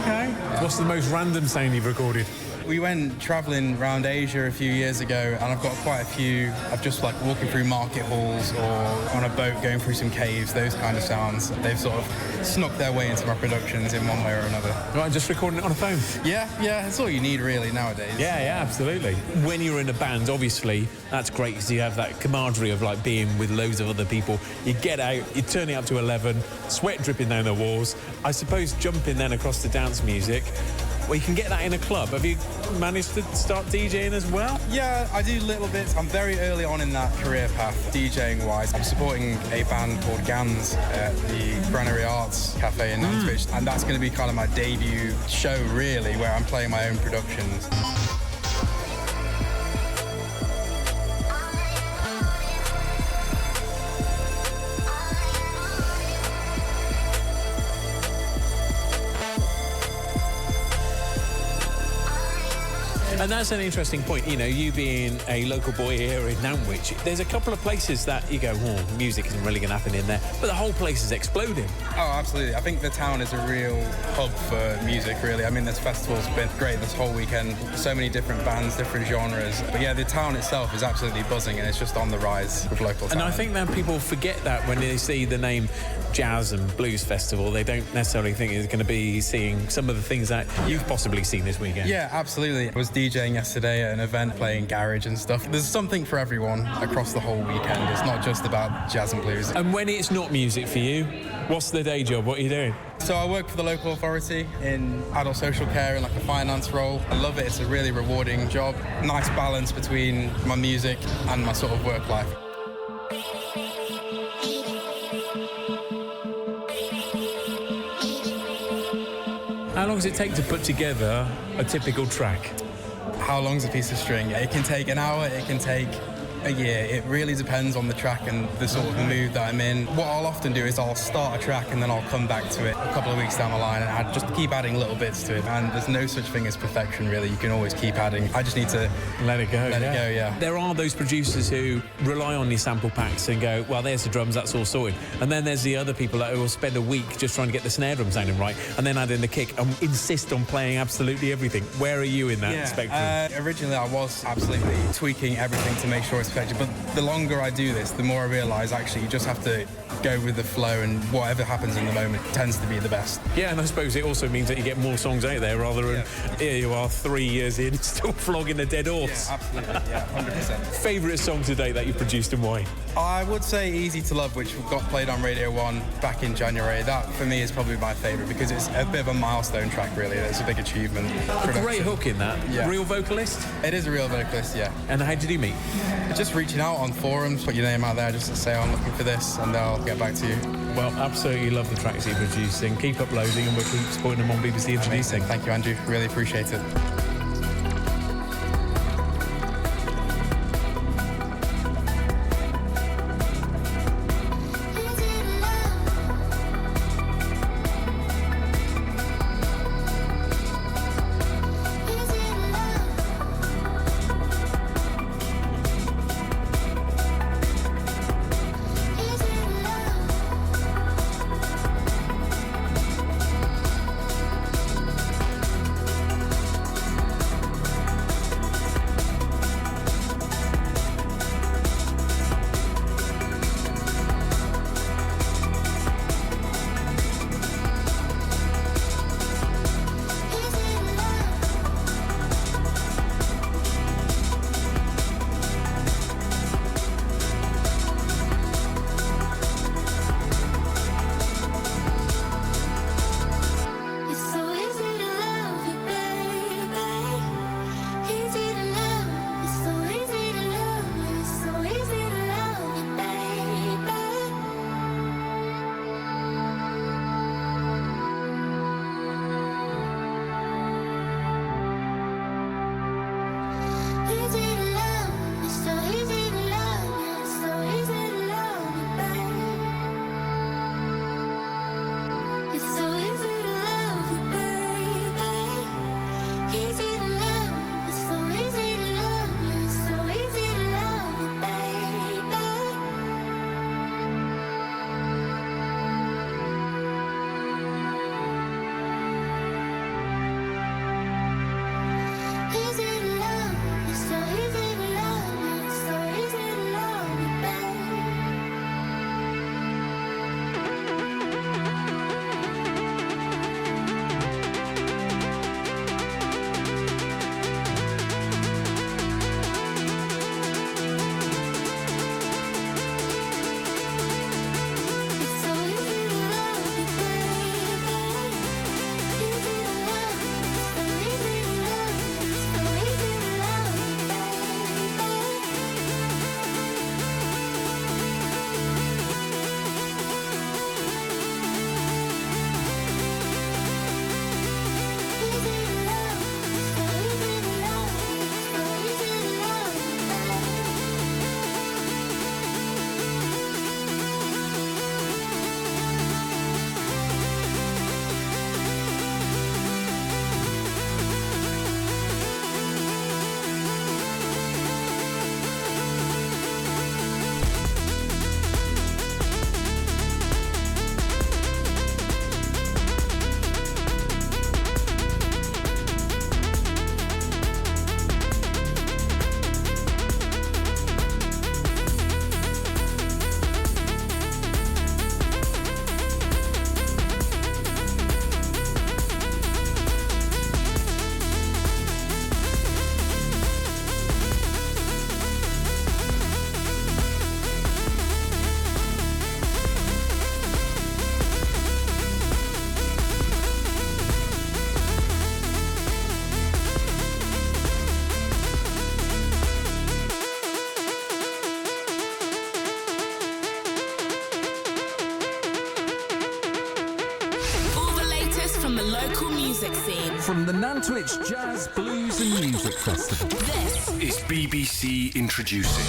Okay. What's the most random sound you've recorded? We went travelling around Asia a few years ago, and I've got quite a few of just like walking through market halls or on a boat going through some caves, those kind of sounds. They've sort of snuck their way into my productions in one way or another. Right, just recording it on a phone? Yeah, that's all you need really nowadays. Yeah, absolutely. When you're in a band, obviously, that's great because you have that camaraderie of like being with loads of other people. You get out, you turn it up to 11, sweat dripping down the walls. I suppose jumping then across to dance music, well, you can get that in a club. Have you managed to start DJing as well? Yeah, I do little bits. I'm very early on in that career path, DJing-wise. I'm supporting a band called Gans at the Granary Arts Cafe in Nantwich, and that's going to be kind of my debut show, really, where I'm playing my own productions. And that's an interesting point. You know, you being a local boy here in Nantwich, there's a couple of places that you go, oh, music isn't really going to happen in there, but the whole place is exploding. Oh, absolutely. I think the town is a real hub for music, really. I mean, this festival's been great this whole weekend. So many different bands, different genres. But yeah, the town itself is absolutely buzzing, and it's just on the rise with local talent. And I think that people forget that when they see the name jazz and blues festival, they don't necessarily think it's going to be seeing some of the things that you've possibly seen this weekend. Yeah, absolutely. I was DJing yesterday at an event playing garage and stuff. There's something for everyone across the whole weekend. It's not just about jazz and blues. And when it's not music for you, what's the day job? What are you doing? So I work for the local authority in adult social care in like a finance role. I love it. It's a really rewarding job. Nice balance between my music and my sort of work life. How long does it take to put together a typical track? How long's a piece of string? It can take an hour, it can take a year. It really depends on the track and the sort of mood that I'm in. What I'll often do is I'll start a track and then I'll come back to it a couple of weeks down the line and just keep adding little bits to it. And there's no such thing as perfection, really. You can always keep adding. I just need to let it go. Let it go, yeah. There are those producers who rely on your sample packs and go, well, there's the drums, that's all sorted. And then there's the other people that will spend a week just trying to get the snare drum sounding right and then add in the kick and insist on playing absolutely everything. Where are you in that spectrum? Originally, I was absolutely tweaking everything to make sure it's perfect. But the longer I do this, the more I realise actually you just have to go with the flow and whatever happens in the moment tends to be the best. Yeah, and I suppose it also means that you get more songs out there rather than here you are 3 years in still flogging a dead horse. Yeah, absolutely, yeah, 100%. Favourite song today that you've produced and why? I would say Easy to Love, which got played on Radio 1 back in January. That for me is probably my favourite because it's a bit of a milestone track really. It's a big achievement. A great hook in that. Yeah. Real vocalist? It is a real vocalist, yeah. And how did you meet? Just reaching out on forums, put your name out there just to say I'm looking for this and they'll get back to you. Well, absolutely love the tracks you're producing. Keep uploading and we'll keep supporting them on BBC Introducing. Thank you, Andrew. Really appreciate it. From the Nantwich Jazz, Blues and Music Festival. This is BBC Introducing.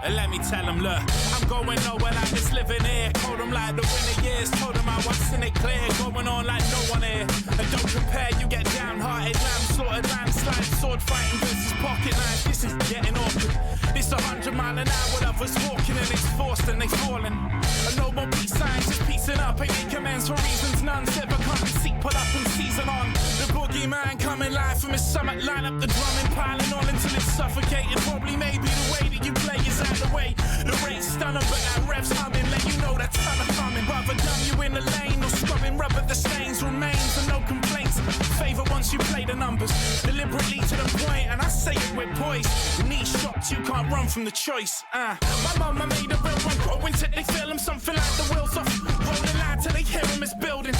Let me tell them, look, I'm going nowhere like this living here. Told them like the winter years, told them I was in it clear. Going on like no one here. And don't compare, you get downhearted, lamb slaughtered, landslide, sword fighting versus pocket knife. This is getting awkward. It's 100 mile an hour of us walking and it's forced and they falling. And no more peace signs, just piecing up. Ain't make amends for reasons none. Sever can't seat, put up and season on. The boogeyman coming live from his summit. Line up the drumming, piling on until it's suffocating. Probably maybe the way that you play is out the way. The race stunner, but that ref's humming. Let you know that ton of coming. Rather dumb you in the lane or scrubbing rubber, the stains remains and no complaints. Favor once you play the numbers, deliberately to the point, and I say it with poise. Knee shots, you can't run from the choice. My mama made a real one, growing till they feel him, something like the wheels off. Rolling loud till they hear him, it's building.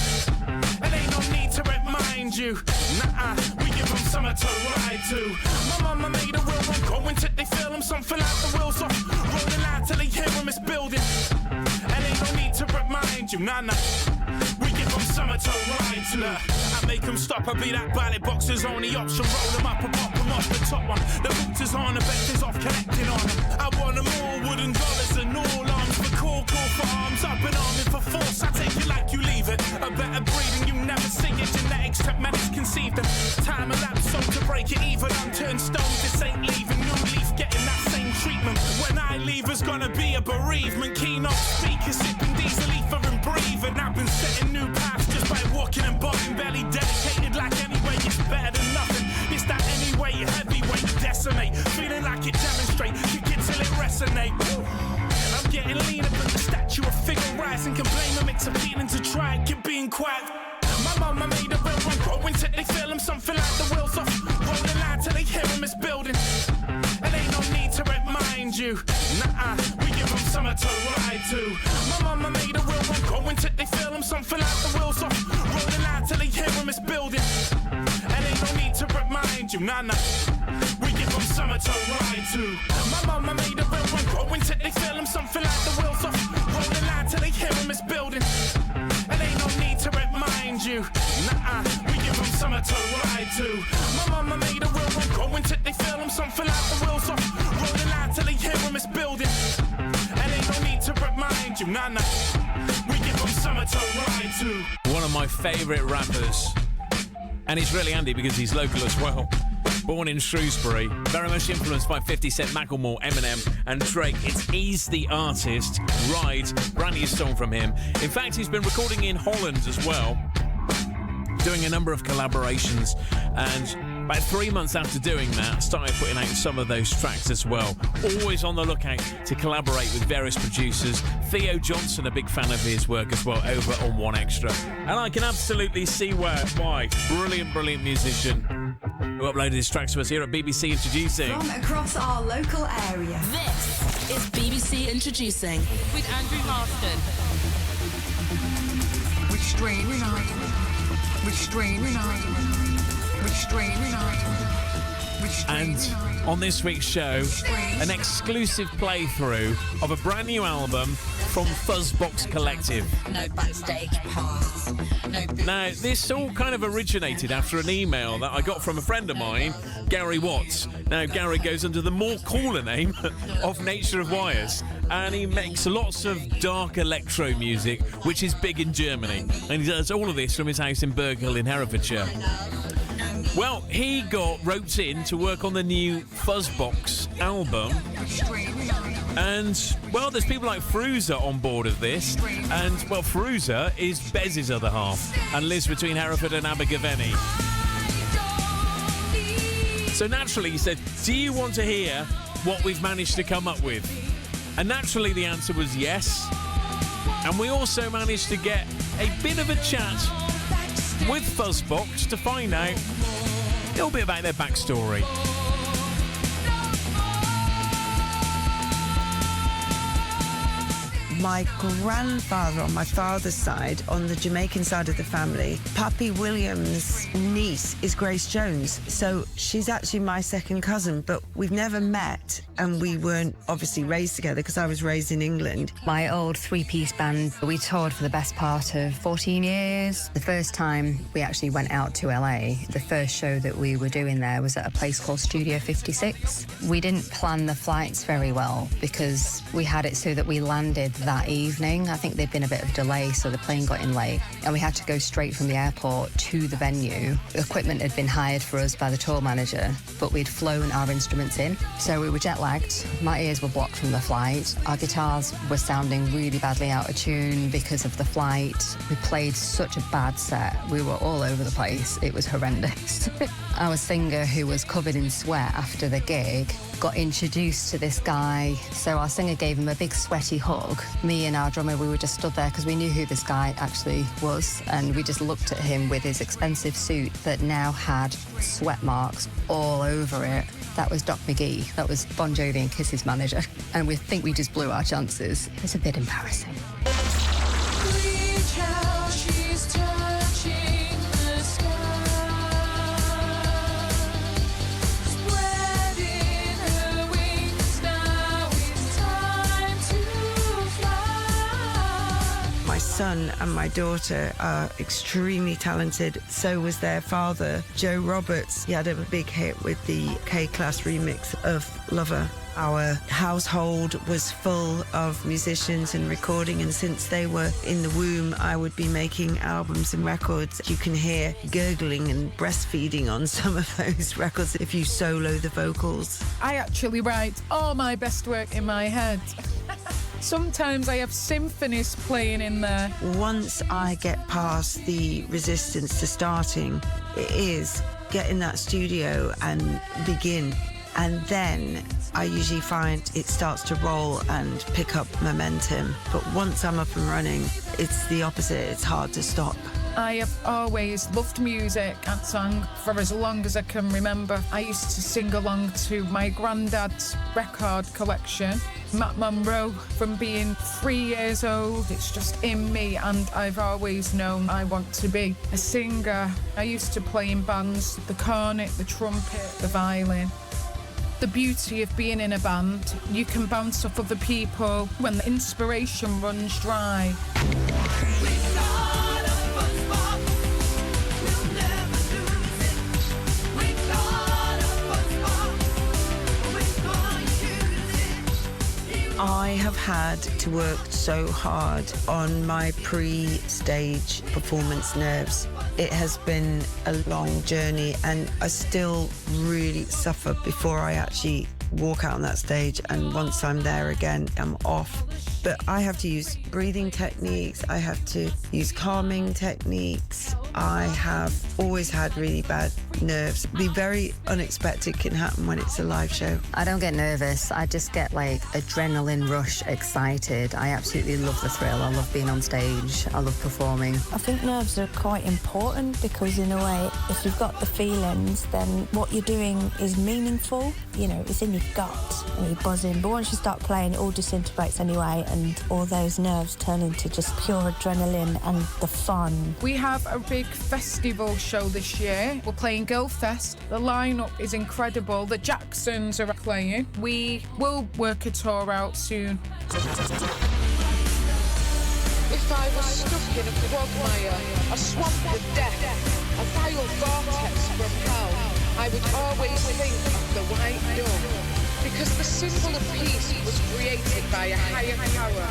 And ain't no need to remind you. We give them summer to ride to. My mama made a real one, growing till they feel him, something like the wheels off. Rolling loud till they hear him, it's building. And ain't no need to remind you. We give them summer to ride to. I make them stop, I be that ballot boxer's only option. Roll them up and pop them off the top one. The boots is on, the bet is off, connecting on them. I want them all, wooden dollars and all arms. For call for arms, up and arming for force. I take it like you leave it. A better breeding, you never see it. Genetics, tech medics conceive them. Time elapsed, so to break it even. Unturned stone, this ain't leaving. New leaf getting that same treatment. When I leave, it's gonna be a bereavement. Keynote speaker, sipping diesel ether and breathing. I've been setting new paths just by walking and bobbing. Belly dedicated like anyway, it's better than nothing. It's that anyway, heavyweight decimate. Feeling like it demonstrate, kick it till it resonate. I'm getting leaner, but the statue of figure rising. Can blame a mix of feeling to try and keep being quiet. My mama made a real one, growing till they feel him, something like the wheels off. Rolling loud till they hear him, it's building. And ain't no need to remind you. We give them summer to ride to. My mama made a real one, growing till they feel him, something like the wheels off. Rolling loud till they hear him, it's building. And ain't no need to remind you. We give them summer to ride to. My mama made a real one, growing till they feel him, something like the wheels off. Rolling loud till they hear him, it's building. And ain't no need to remind you. We give them summer to ride to. My mama made a real one, growing till they feel him, something like the wheels off. Rolling loud till they hear him, it's building. And ain't no need to remind you. We give them summer to ride to. One of my favourite rappers, and it's really handy because he's local as well. Born in Shrewsbury, very much influenced by 50 Cent, Macklemore, Eminem and Drake. It's Ease the Artist, Ride, brand new song from him. In fact, he's been recording in Holland as well, doing a number of collaborations, and about 3 months after doing that, started putting out some of those tracks as well. Always on the lookout to collaborate with various producers. Theo Johnson, a big fan of his work as well, over on One Extra. And I can absolutely see why. Brilliant musician who uploaded his tracks to us here at BBC Introducing. From across our local area. This is BBC Introducing with Andrew Marston. Which strain we night? Which strain we night? Which strain we night? And on this week's show, an exclusive playthrough of a brand new album from Fuzzbox Collective. No backstage pass. Now, this all kind of originated after an email that I got from a friend of mine, Gary Watts. Now, Gary goes under the more cooler name of Nature of Wires, and he makes lots of dark electro music, which is big in Germany. And he does all of this from his house in Burghall in Herefordshire. Well, he got roped in to work on the new Fuzzbox album. And, well, there's people like Fruza on board of this. And, well, Fruza is Bez's other half and lives between Hereford and Abergavenny. So naturally he said, do you want to hear what we've managed to come up with? And naturally the answer was yes. And we also managed to get a bit of a chat with Fuzzbox to find out a little bit about their backstory. My grandfather on my father's side, on the Jamaican side of the family, Pappy Williams' niece is Grace Jones. So she's actually my second cousin, but we've never met, and we weren't obviously raised together because I was raised in England. My old three-piece band, we toured for the best part of 14 years. The first time we actually went out to LA, the first show that we were doing there was at a place called Studio 56. We didn't plan the flights very well because we had it so that we landed that evening. I think there'd been a bit of delay, so the plane got in late, and we had to go straight from the airport to the venue. The equipment had been hired for us by the tour manager, but we'd flown our instruments in, so we were jet lagged. My ears were blocked from the flight. Our guitars were sounding really badly out of tune because of the flight. We played such a bad set. We were all over the place. It was horrendous. Our singer, who was covered in sweat after the gig, got introduced to this guy. So our singer gave him a big sweaty hug. Me and our drummer, we were just stood there because we knew who this guy actually was, and we just looked at him with his expensive suit that now had sweat marks all over it. That was Doc McGee. That was Bon Jovi and Kiss's manager. And we think we just blew our chances. It was a bit embarrassing. My son and my daughter are extremely talented. So was their father, Joe Roberts. He had a big hit with the K-Class remix of Lover. Our household was full of musicians and recording, and since they were in the womb, I would be making albums and records. You can hear gurgling and breastfeeding on some of those records if you solo the vocals. I actually write all my best work in my head. Sometimes I have symphonies playing in there. Once I get past the resistance to starting, it is get in that studio and begin. And then I usually find it starts to roll and pick up momentum. But once I'm up and running, it's the opposite. It's hard to stop. I have always loved music and sang for as long as I can remember. I used to sing along to my granddad's record collection, Matt Monro, from being 3 years old. It's just in me, and I've always known I want to be a singer. I used to play in bands, the cornet, the trumpet, the violin. The beauty of being in a band, you can bounce off other people when the inspiration runs dry. I have had to work so hard on my pre-stage performance nerves. It has been a long journey, and I still really suffer before I actually walk out on that stage, and once I'm there again, I'm off. But I have to use breathing techniques, I have to use calming techniques. I have always had really bad nerves. The very unexpected can happen when it's a live show. I don't get nervous. I just get like adrenaline rush excited. I absolutely love the thrill. I love being on stage. I love performing. I think nerves are quite important because in a way, if you've got the feelings, then what you're doing is meaningful. You know, it's in your gut and you're buzzing. But once you start playing, it all disintegrates anyway, and all those nerves turn into just pure adrenaline and the fun. We have a big festival show this year. We're playing Girlfest. The lineup is incredible. The Jacksons are playing. We will work a tour out soon. If I was stuck in a quagmire, a swamp of death, a vile vortex from hell, I would always think of the white dove. Because the symbol of peace was created by a higher power,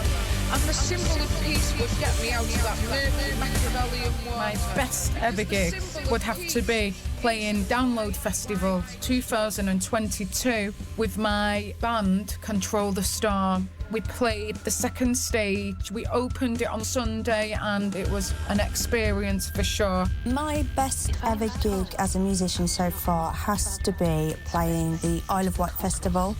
and the symbol of peace would get me out of that murky Machiavellian water. My best ever gig would have to be playing Download Festival 2022 with my band Control the Storm. We played the second stage, we opened it on Sunday, and it was an experience for sure. My best ever gig as a musician so far has to be playing the Isle of Wight Festival.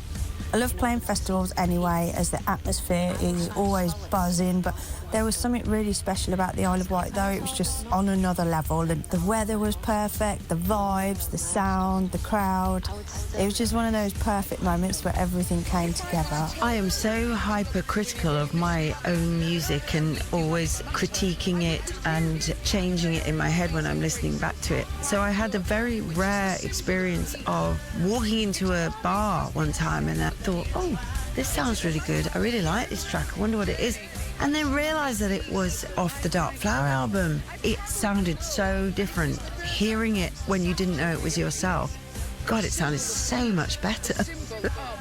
I love playing festivals anyway, as the atmosphere is always buzzing, but there was something really special about the Isle of Wight, though. It was just on another level. The weather was perfect, the vibes, the sound, the crowd. It was just one of those perfect moments where everything came together. I am so hypercritical of my own music and always critiquing it and changing it in my head when I'm listening back to it. So I had a very rare experience of walking into a bar one time and I thought, oh, this sounds really good. I really like this track. I wonder what it is. And then realised that it was off the Dark Flower album. It sounded so different. Hearing it when you didn't know it was yourself, God, it sounded so much better.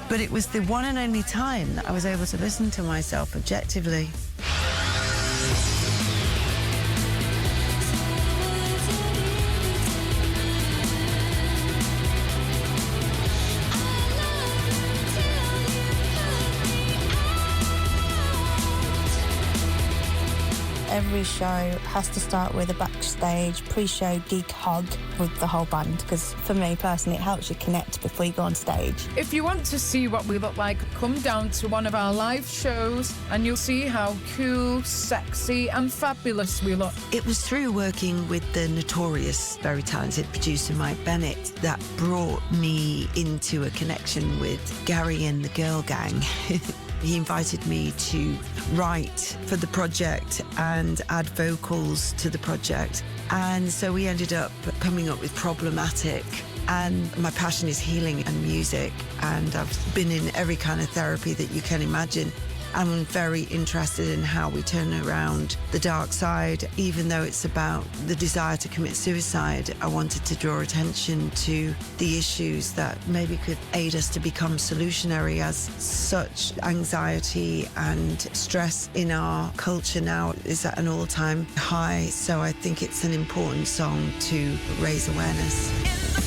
But it was the one and only time that I was able to listen to myself objectively. Every show has to start with a backstage pre-show gig hug with the whole band, because for me personally it helps you connect before you go on stage. If you want to see what we look like, come down to one of our live shows and you'll see how cool, sexy and fabulous we look. It was through working with the notorious, very talented producer Mike Bennett that brought me into a connection with Gary and the Girl Gang. He invited me to write for the project and add vocals to the project. And so we ended up coming up with Problematic. And my passion is healing and music. And I've been in every kind of therapy that you can imagine. I'm very interested in how we turn around the dark side. Even though it's about the desire to commit suicide, I wanted to draw attention to the issues that maybe could aid us to become solutionary, as such anxiety and stress in our culture now is at an all-time high. So I think it's an important song to raise awareness.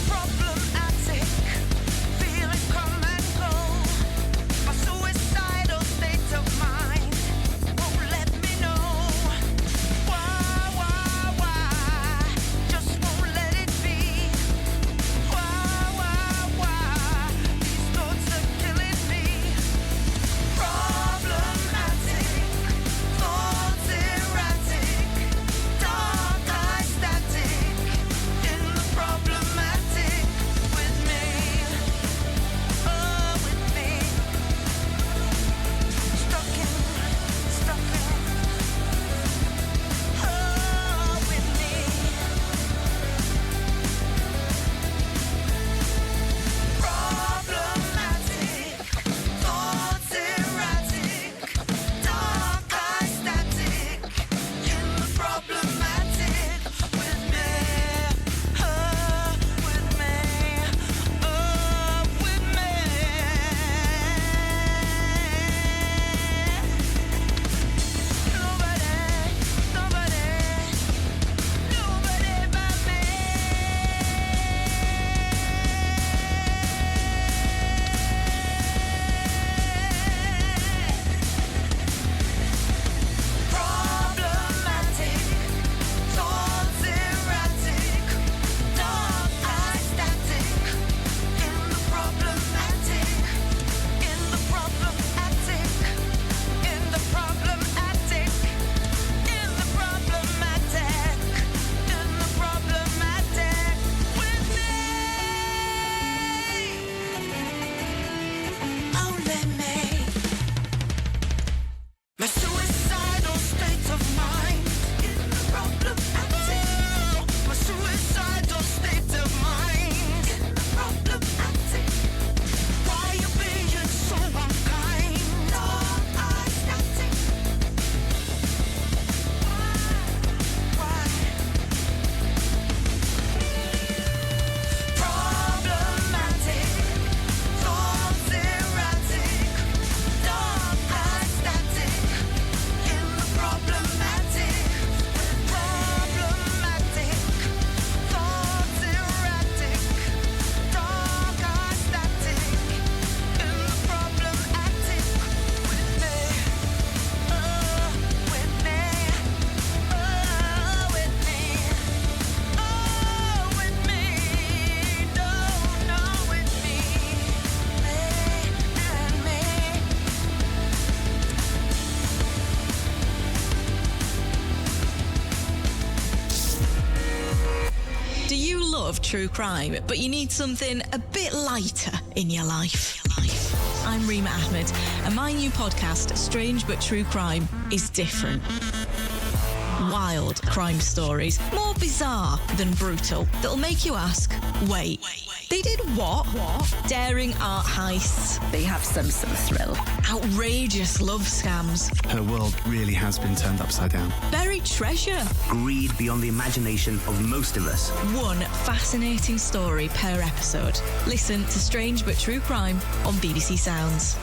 Problematic. love true crime, but you need something a bit lighter in your life. I'm Rima Ahmed, and my new podcast, Strange But True Crime, is different. Wild crime stories, more bizarre than brutal, that'll make you ask, wait, they did what? Daring art heists. They have some thrill. Outrageous love scams. Her world really has been turned upside down. Buried treasure. Greed beyond the imagination of most of us. One fascinating story per episode. Listen to Strange But True Crime on BBC Sounds.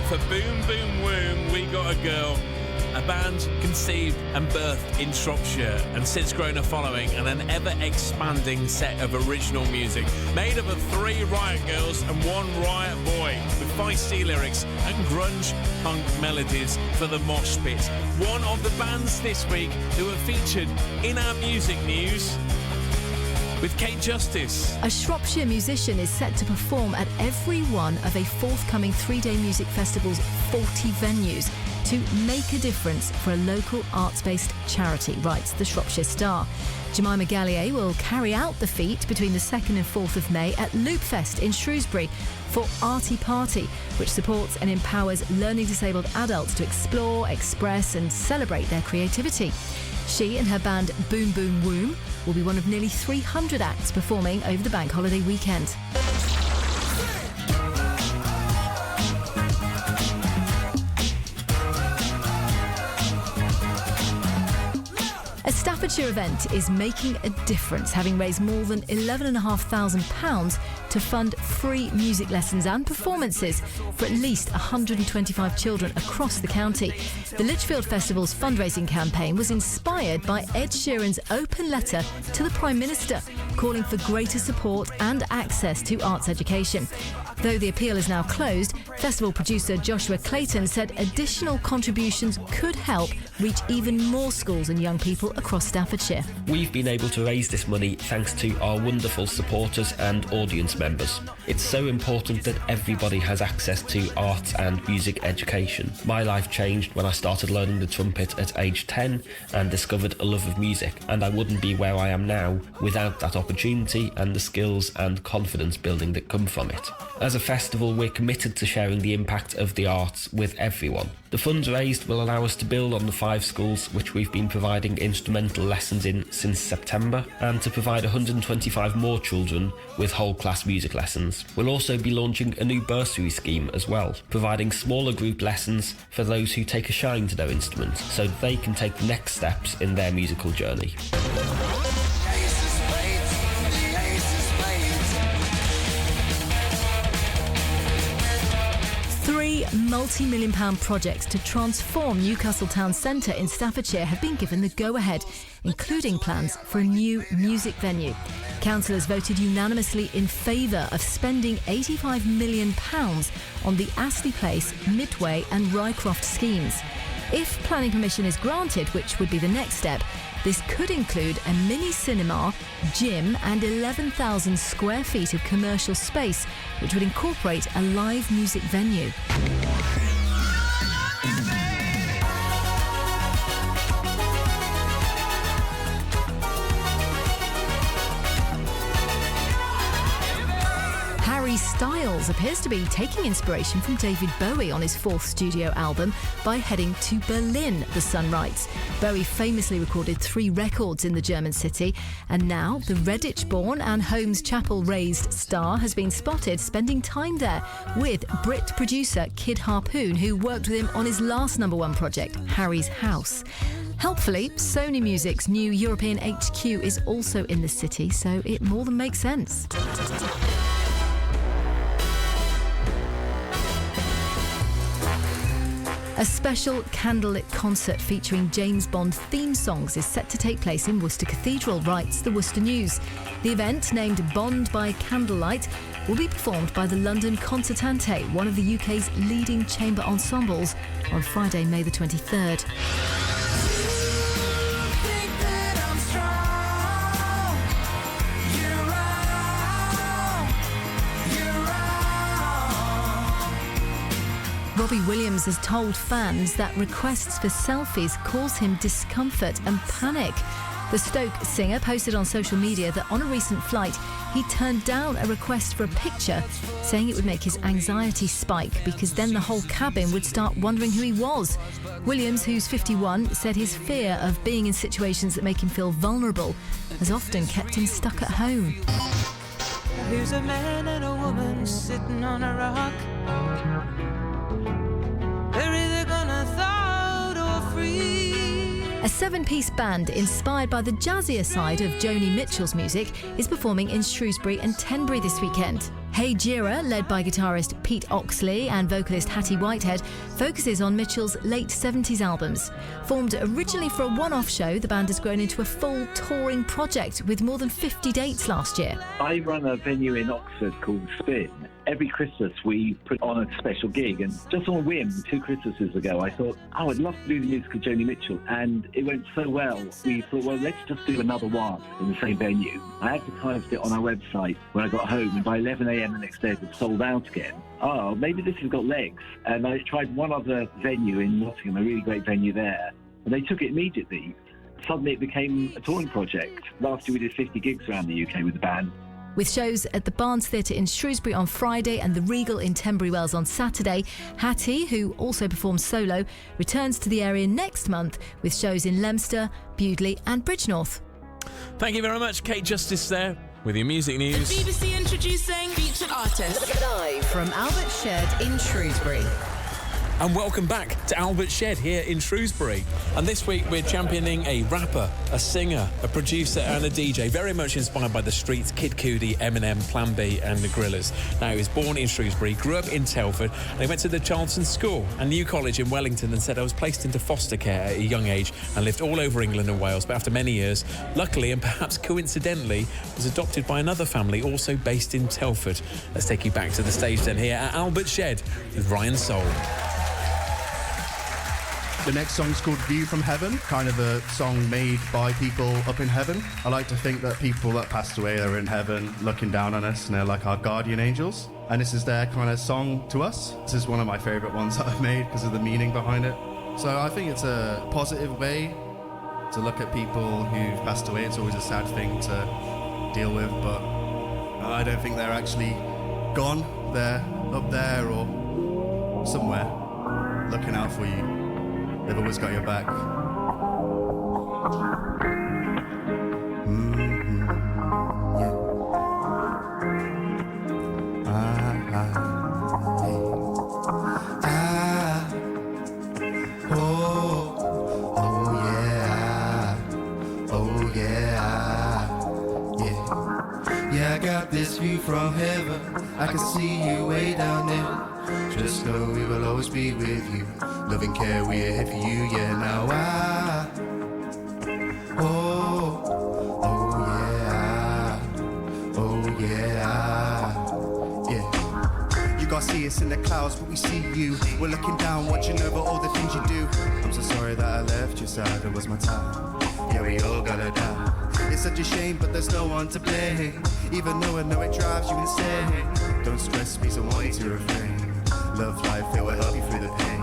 For Boom Boom Womb, We Got a Girl, a band conceived and birthed in Shropshire and since grown a following and an ever-expanding set of original music made up of 3 riot girls and 1 riot boy with feisty lyrics and grunge punk melodies for the mosh pit. One of the bands this week who are featured in our music news with Kate Justice. A Shropshire musician is set to perform at every one of a forthcoming 3-day music festival's 40 venues. to make a difference for a local arts-based charity, writes the Shropshire Star. Jemima Gallier will carry out the feat between the 2nd and 4th of May at Loopfest in Shrewsbury for Arty Party, which supports and empowers learning disabled adults to explore, express and celebrate their creativity. She and her band Boom Boom Woom will be one of nearly 300 acts performing over the bank holiday weekend. A Staffordshire event is making a difference, having raised more than £11,500 to fund free music lessons and performances for at least 125 children across the county. The Lichfield Festival's fundraising campaign was inspired by Ed Sheeran's open letter to the Prime Minister, calling for greater support and access to arts education. Though the appeal is now closed, festival producer Joshua Clayton said additional contributions could help reach even more schools and young people across Staffordshire. We've been able to raise this money thanks to our wonderful supporters and audience members. It's so important that everybody has access to arts and music education. My life changed when I started learning the trumpet at age 10 and discovered a love of music, and I wouldn't be where I am now without that opportunity and the skills and confidence building that come from it. As a festival, we're committed to sharing the impact of the arts with everyone. The funds raised will allow us to build on the 5 schools which we've been providing instrumental lessons in since September, and to provide 125 more children with whole class music lessons. We'll also be launching a new bursary scheme as well, providing smaller group lessons for those who take a shine to their instrument, so they can take the next steps in their musical journey. Three multi-million-pound projects to transform Newcastle Town Centre in Staffordshire have been given the go-ahead, including plans for a new music venue. Councillors voted unanimously in favour of spending £85 million on the Astley Place, Midway and Rycroft schemes. If planning permission is granted, which would be the next step, this could include a mini cinema, gym and 11,000 square feet of commercial space, which would incorporate a live music venue. Harry Styles appears to be taking inspiration from David Bowie on his 4th studio album by heading to Berlin, The Sun writes. Bowie famously recorded 3 records in the German city, and now the Redditch-born and Holmes Chapel-raised star has been spotted spending time there with Brit producer Kid Harpoon, who worked with him on his last #1 project, Harry's House. Helpfully, Sony Music's new European HQ is also in the city, so it more than makes sense. A special candlelit concert featuring James Bond theme songs is set to take place in Worcester Cathedral, writes the Worcester News. The event, named Bond by Candlelight, will be performed by the London Concertante, one of the UK's leading chamber ensembles, on Friday, May the 23rd. Robbie Williams has told fans that requests for selfies cause him discomfort and panic. The Stoke singer posted on social media that on a recent flight, he turned down a request for a picture, saying it would make his anxiety spike because then the whole cabin would start wondering who he was. Williams, who's 51, said his fear of being in situations that make him feel vulnerable has often kept him stuck at home. There's a man and a woman sitting on a rock. They're either gonna thaw or freeze. A 7-piece band inspired by the jazzier side of Joni Mitchell's music is performing in Shrewsbury and Tenbury this weekend. Hey Jira, led by guitarist Pete Oxley and vocalist Hattie Whitehead, focuses on Mitchell's late 70s albums. Formed originally for a one-off show, the band has grown into a full touring project with more than 50 dates last year. I run a venue in Oxford called Spin. Every Christmas we put on a special gig, and just on a whim 2 Christmases ago I thought, I'd love to do the music of Joni Mitchell, and it went so well we thought, well, let's just do another one in the same venue. I advertised it on our website when I got home, and by 11 a.m. p.m. the next day, it was sold out again. Oh, maybe this has got legs. And I tried one other venue in Nottingham, a really great venue there, and they took it immediately. Suddenly it became a touring project. Last year we did 50 gigs around the UK with the band. With shows at the Barnes Theatre in Shrewsbury on Friday and the Regal in Tenbury Wells on Saturday, Hattie, who also performs solo, returns to the area next month with shows in Leominster, Bewdley and Bridgnorth. Thank you very much, Kate Justice there with your music news. The BBC introducing featured artists. Live from Albert Shed in Shrewsbury. And welcome back to Albert Shed here in Shrewsbury. And this week we're championing a rapper, a singer, a producer and a DJ, very much inspired by the streets, Kid Cudi, Eminem, Plan B and the Gorillaz. Now, he was born in Shrewsbury, grew up in Telford, and he went to the Charlton School and New College in Wellington, and said, I was placed into foster care at a young age and lived all over England and Wales. But after many years, luckily and perhaps coincidentally, was adopted by another family also based in Telford. Let's take you back to the stage then here at Albert Shed with Ryan Soul. The next song's called View from Heaven, kind of a song made by people up in heaven. I like to think that people that passed away are in heaven looking down on us, and they're like our guardian angels. And this is their kind of song to us. This is one of my favourite ones that I've made because of the meaning behind it. So I think it's a positive way to look at people who've passed away. It's always a sad thing to deal with, but I don't think they're actually gone. They're up there or somewhere looking out for you. They've always got your back. Yeah, I got this view from heaven. I can see you way down there. Just know we will always be with you. Love and care, we're here for you, yeah. Now yeah. You gotta see us in the clouds, but we see you. We're looking down, watching over all the things you do. I'm so sorry that I left your side, it was my time. Yeah, we all gotta die. It's such a shame, but there's no one to blame. Even though I know it drives you insane. Don't stress me, so I want you to refrain. Love life, it will help you through the pain.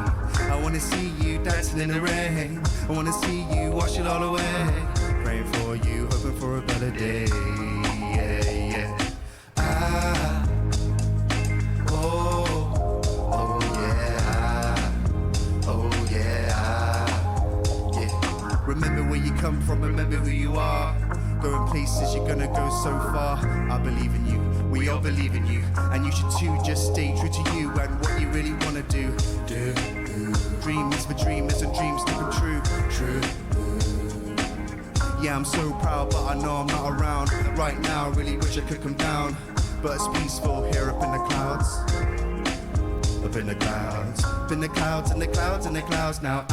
I wanna see you dancing in the rain. I wanna see you wash it all away. Praying for you, hoping for a better day. Yeah, yeah. Remember where you come from, remember who you are. Going places, you're gonna go so far. I believe in you, we all believe in you. And you should too, just stay true to you and what you really wanna do. Dreams for dreamers and dreams to come true. Yeah, I'm so proud, but I know I'm not around. Right now, I really wish I could come down. But it's peaceful here up in the clouds. Up in the clouds. Up in the clouds, in the clouds, in the clouds. Now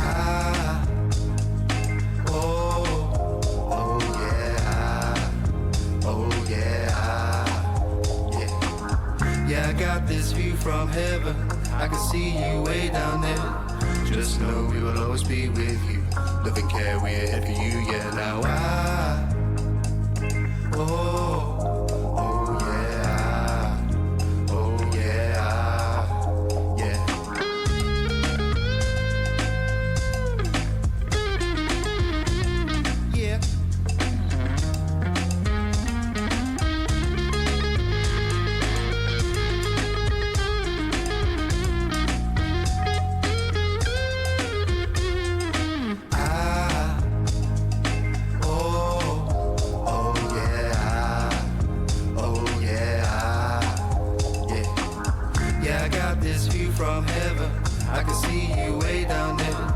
yeah, I got this view from heaven. I can see you way down there. Just know we will always be with you. Love and care, we're here for you, yeah. Now from heaven, I can see you way down there.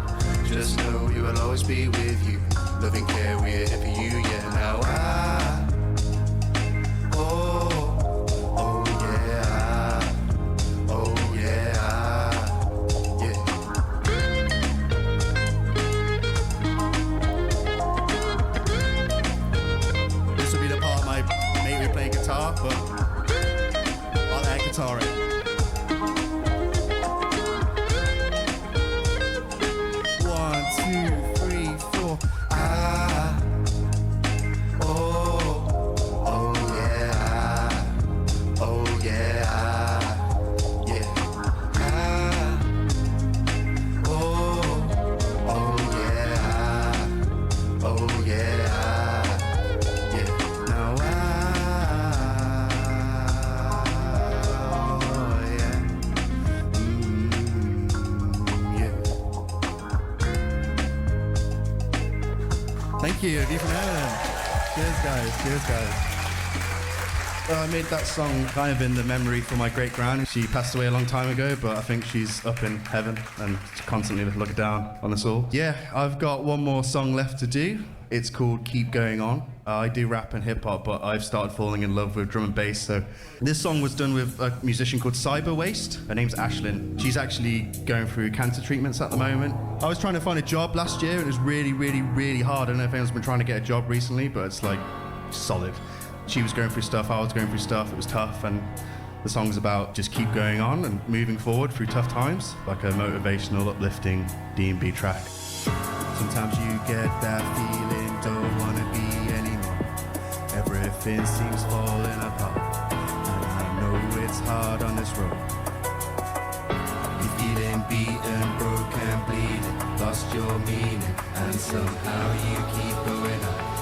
Just know we will always be with you. Love and care, we're here for you, yeah. Now this will be the part of my mate who play guitar, but I'll air guitar it. Yeah. you, V from Heaven. Cheers, guys. Cheers, guys. I made that song kind of in the memory for my great gran. She passed away a long time ago, but I think she's up in heaven and constantly looking down on us all. Yeah, I've got one more song left to do. It's called Keep Going On. I do rap and hip hop, but I've started falling in love with drum and bass. So this song was done with a musician called Cyber Waste. Her name's Ashlyn. She's actually going through cancer treatments at the moment. I was trying to find a job last year, and it was really, really, really hard. I don't know if anyone's been trying to get a job recently, but it's like solid. She was going through stuff, I was going through stuff, it was tough, and the song's about just keep going on and moving forward through tough times, like a motivational, uplifting D&B track. Sometimes you get that feeling, don't wanna be anymore. Everything seems falling apart, and I know it's hard on this road. You're feeling beaten, broken, bleeding, lost your meaning, and somehow you keep going on.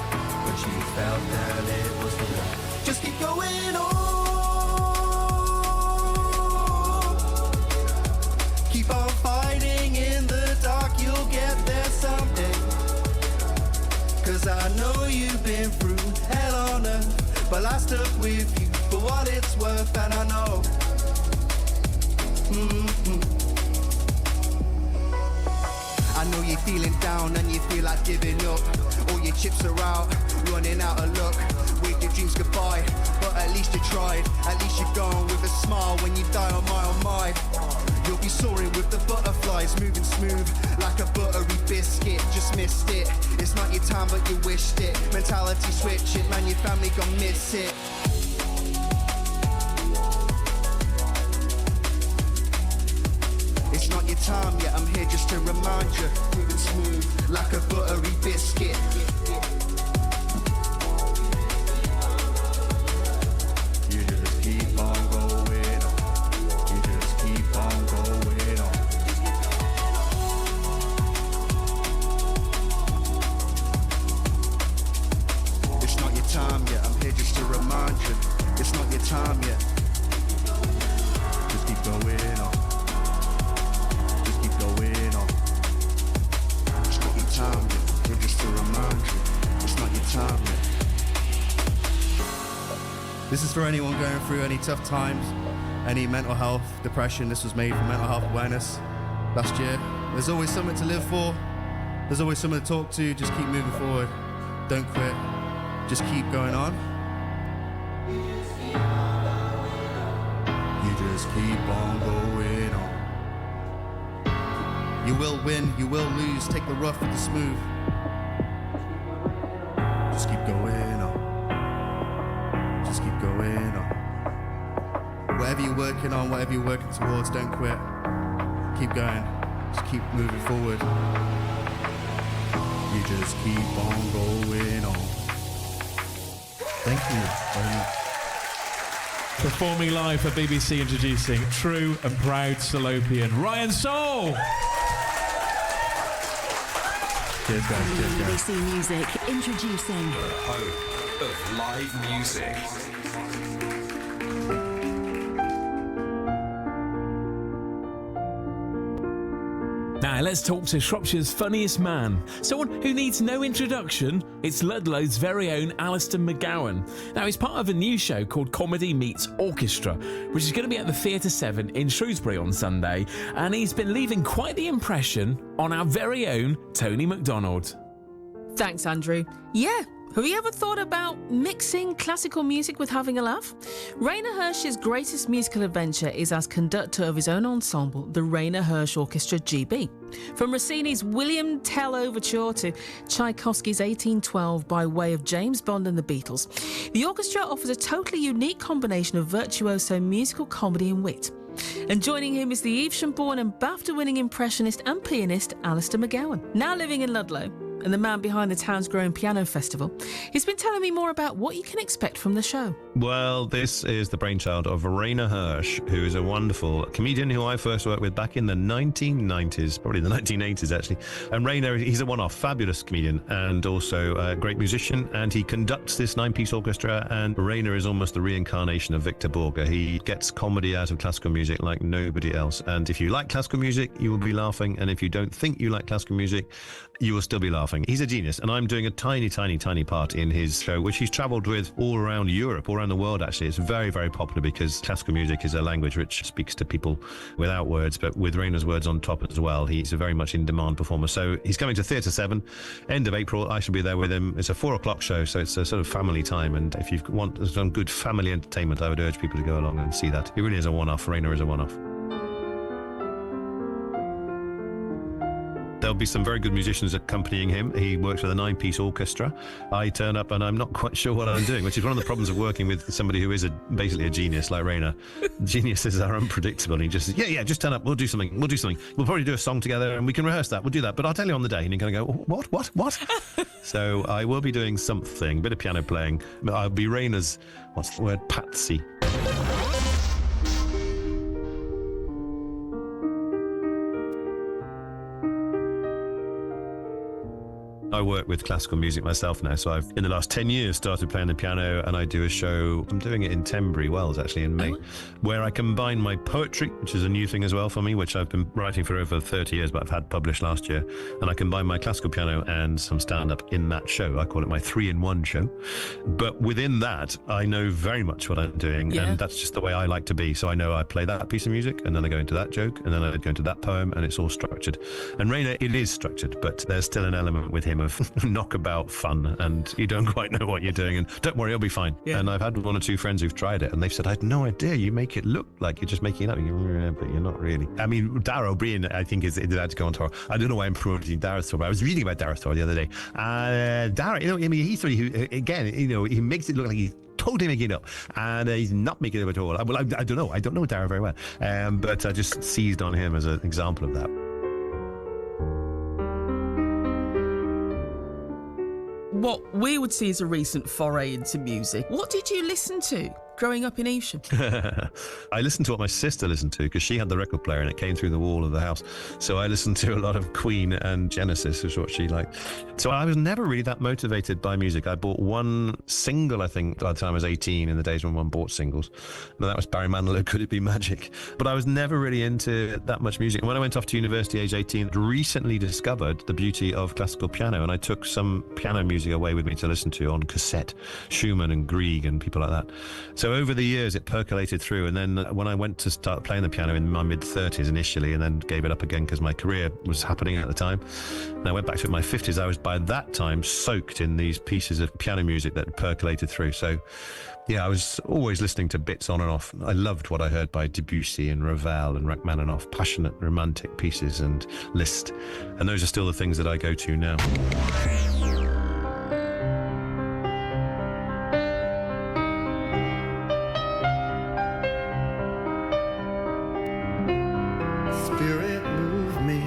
But you felt that it was the one. Just keep going on. Keep on fighting in the dark, you'll get there someday. Cause I know you've been through hell on earth, but I stuck with you for what it's worth, and I know. I know you're feeling down and you feel like giving up. All your chips are out, running out of luck. Wave your dreams goodbye, but at least you tried. At least you're gone with a smile when you die on my. You'll be soaring with the butterflies, moving smooth like a buttery biscuit. Just missed it. It's not your time, but you wished it. Mentality switch it, man, your family gon' miss it. It's not your time yet, I'm here just to remind you. Moving smooth like a buttery biscuit. You just keep on going on. You just keep on going on. It's not your time yet, I'm here just to remind you. It's not your time yet. Just keep going on. Going on. It's not your time yet. We're just to remind you. It's not your time yet. This is for anyone going through any tough times, any mental health, depression. This was made for mental health awareness last year. There's always something to live for. There's always someone to talk to. Just keep moving forward. Don't quit. Just keep going on. You just keep on going on. You will win, you will lose. Take the rough with the smooth. Just keep going on. Just keep going on. Whatever you're working on, whatever you're working towards, don't quit. Keep going. Just keep moving forward. You just keep on going on. Thank you very much. Performing live for BBC, introducing true and proud Salopian, Ryan Soul. Cheers, guys. Cheers, guys. BBC Music introducing The home of live music. Now let's talk to Shropshire's funniest man. Someone who needs no introduction. It's Ludlow's very own Alistair McGowan. Now he's part of a new show called Comedy Meets Orchestra, which is going to be at the Theatre 7 in Shrewsbury on Sunday, and he's been leaving quite the impression on our very own Tony McDonald. Thanks, Andrew. Yeah. Have you ever thought about mixing classical music with having a laugh? Rainer Hirsch's greatest musical adventure is as conductor of his own ensemble, the Rainer Hirsch Orchestra GB. From Rossini's William Tell Overture to Tchaikovsky's 1812 by way of James Bond and the Beatles, the orchestra offers a totally unique combination of virtuoso musical comedy and wit. And joining him is the Evesham-born and BAFTA-winning impressionist and pianist Alistair McGowan, now living in Ludlow, and the man behind the town's growing piano festival. He's been telling me more about what you can expect from the show. Well, this is the brainchild of Rainer Hirsch, who is a wonderful comedian who I first worked with back in the 1990s, probably the 1980s actually. And Rainer, he's a one-off, fabulous comedian and also a great musician, and he conducts this 9-piece orchestra, and Rainer is almost the reincarnation of Victor Borge. He gets comedy out of classical music like nobody else, and if you like classical music, you will be laughing, and if you don't think you like classical music, you will still be laughing. He's a genius, and I'm doing a tiny part in his show, which he's travelled with all around Europe, all around the world, actually. It's very, very popular because classical music is a language which speaks to people without words, but with Rainer's words on top as well. He's a very much in-demand performer. So he's coming to Theatre 7, end of April. I shall be there with him. It's a 4:00 show, so it's a sort of family time, and if you want some good family entertainment, I would urge people to go along and see that. It really is a one-off. Rainer is a one-off. There'll be some very good musicians accompanying him. He works with a 9-piece orchestra. I turn up and I'm not quite sure what I'm doing, which is one of the problems of working with somebody who is basically a genius like Rainer. Geniuses are unpredictable. And he just says, yeah, just turn up. We'll do something. We'll probably do a song together and we can rehearse that. We'll do that. But I'll tell you on the day. And you're going to go, what? So I will be doing something, a bit of piano playing. I'll be Rainer's, what's the word, patsy. I work with classical music myself now, so I've, in the last 10 years, started playing the piano, and I do a show, I'm doing it in Tenbury Wells, actually, in May, where I combine my poetry, which is a new thing as well for me, which I've been writing for over 30 years, but I've had published last year, and I combine my classical piano and some stand-up in that show. I call it my 3-in-1 show. But within that, I know very much what I'm doing, and that's just the way I like to be. So I know I play that piece of music, and then I go into that joke, and then I go into that poem, and it's all structured. And Rainer, it is structured, but there's still an element with him of knockabout fun, and you don't quite know what you're doing, and don't worry, it'll be fine. And I've had one or two friends who've tried it, and they've said, I had no idea, you make it look like you're just making it up, but you're not really. I mean, Dara O'Brien, I think, is allowed to go on tour. I don't know why I'm promoting Dara's tour, but I was reading about Dara's tour the other day. Dara, he's somebody who, again, he makes it look like he's totally making it up, and he's not making it up at all. Well, I don't know Dara very well, but I just seized on him as an example of that. What we would see as a recent foray into music. What did you listen to growing up in Evesham? I listened to what my sister listened to because she had the record player and it came through the wall of the house. So I listened to a lot of Queen and Genesis, is what she liked. So I was never really that motivated by music. I bought one single, I think, by the time I was 18, in the days when one bought singles. And that was Barry Manilow, Could It Be Magic? But I was never really into that much music. And when I went off to university age 18, I recently discovered the beauty of classical piano, and I took some piano music away with me to listen to on cassette, Schumann and Grieg and people like that. So over the years, it percolated through. And then when I went to start playing the piano in my mid-30s initially, and then gave it up again because my career was happening at the time, and I went back to it in my 50s, I was by that time soaked in these pieces of piano music that percolated through. So yeah, I was always listening to bits on and off. I loved what I heard by Debussy and Ravel and Rachmaninoff, passionate, romantic pieces, and Liszt. And those are still the things that I go to now. Spirit move me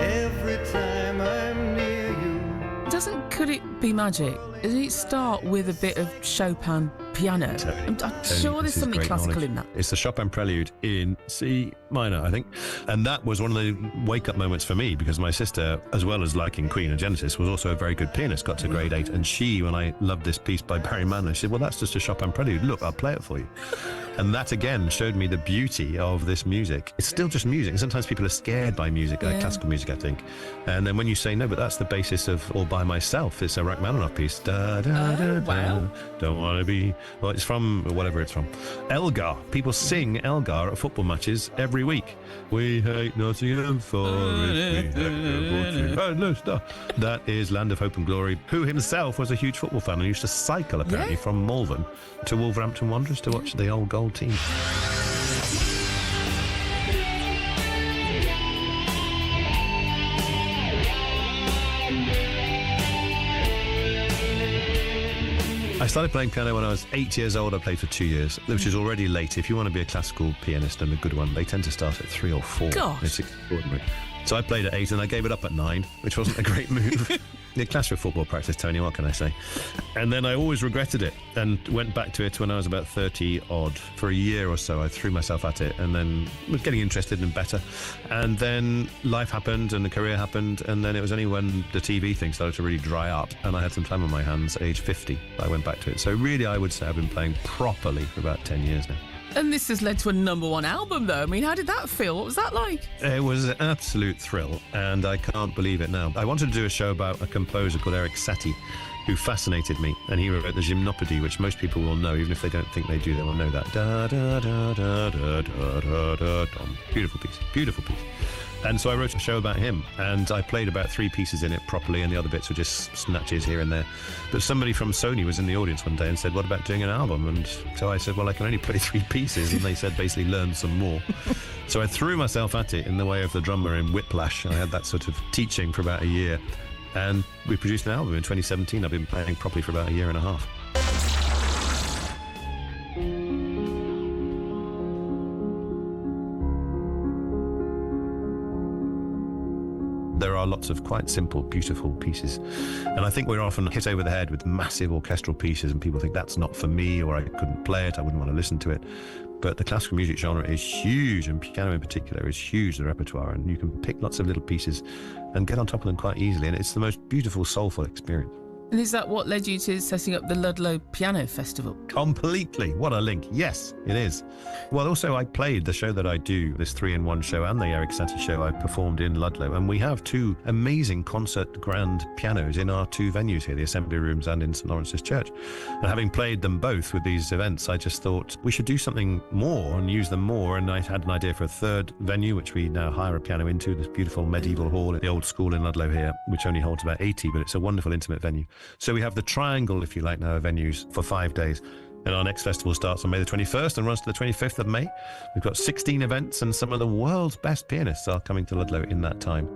every time I'm near you. Doesn't Could It Be Magic? Does it start with a bit of Chopin piano? I'm sure there's something classical in that. It's the Chopin Prelude in C minor, I think. And that was one of the wake-up moments for me, because my sister, as well as liking Queen and Genesis, was also a very good pianist, got to grade 8. And she, when I loved this piece by Barry Manilow, she said, well, that's just a Chopin Prelude. Look, I'll play it for you. And that, again, showed me the beauty of this music. It's still just music. And sometimes people are scared by music, like classical music, I think. And then when you say, no, but that's the basis of All By Myself, it's a Rachmaninoff piece. Da, da, da, da, don't want to be... Well, it's from whatever it's from. Elgar. People sing Elgar at football matches every week. We hate Nottingham Forest. That is Land of Hope and Glory, who himself was a huge football fan and used to cycle, apparently, from Malvern to Wolverhampton Wanderers to watch the old gold team. I started playing piano when I was 8 years old. I played for 2 years, which is already late. If you want to be a classical pianist and a good one, they tend to start at 3 or 4. Gosh. It's extraordinary. So I played at 8 and I gave it up at 9, which wasn't a great move. The classical football practice, Tony, what can I say? And then I always regretted it and went back to it when I was about 30 odd. For a year or so, I threw myself at it and then was getting interested and better. And then life happened and the career happened. And then it was only when the TV thing started to really dry up and I had some time on my hands at age 50 that I went back to it. So really, I would say I've been playing properly for about 10 years now. And this has led to a #1 album, though. I mean, how did that feel? What was that like? It was an absolute thrill, and I can't believe it now. I wanted to do a show about a composer called Erik Satie, who fascinated me, and he wrote the Gymnopédie, which most people will know, even if they don't think they do, they will know that. Da, da, da, da, da, da, da, da, da. Beautiful piece, beautiful piece. And so I wrote a show about him, and I played about 3 pieces in it properly, and the other bits were just snatches here and there. But somebody from Sony was in the audience one day and said, what about doing an album? And so I said, well, I can only play 3 pieces. And they said, basically, learn some more. So I threw myself at it in the way of the drummer in Whiplash. I had that sort of teaching for about a year. And we produced an album in 2017. I've been playing properly for about a year and a half. There are lots of quite simple, beautiful pieces. And I think we're often hit over the head with massive orchestral pieces, and people think that's not for me, or I couldn't play it, I wouldn't want to listen to it. But the classical music genre is huge, and piano in particular is huge, the repertoire, and you can pick lots of little pieces and get on top of them quite easily, and it's the most beautiful, soulful experience. And is that what led you to setting up the Ludlow Piano Festival? Completely. What a link. Yes, it is. Well, also, I played the show that I do, this 3-in-1 show, and the Erik Satie show. I performed in Ludlow, and we have 2 amazing concert grand pianos in our 2 venues here, the Assembly Rooms and in St Lawrence's Church. And having played them both with these events, I just thought we should do something more and use them more. And I had an idea for a 3rd venue, which we now hire a piano into, this beautiful medieval hall at the old school in Ludlow here, which only holds about 80, but it's a wonderful, intimate venue. So we have the triangle, if you like, now of venues for 5 days. And our next festival starts on May the 21st and runs to the 25th of May. We've got 16 events, and some of the world's best pianists are coming to Ludlow in that time.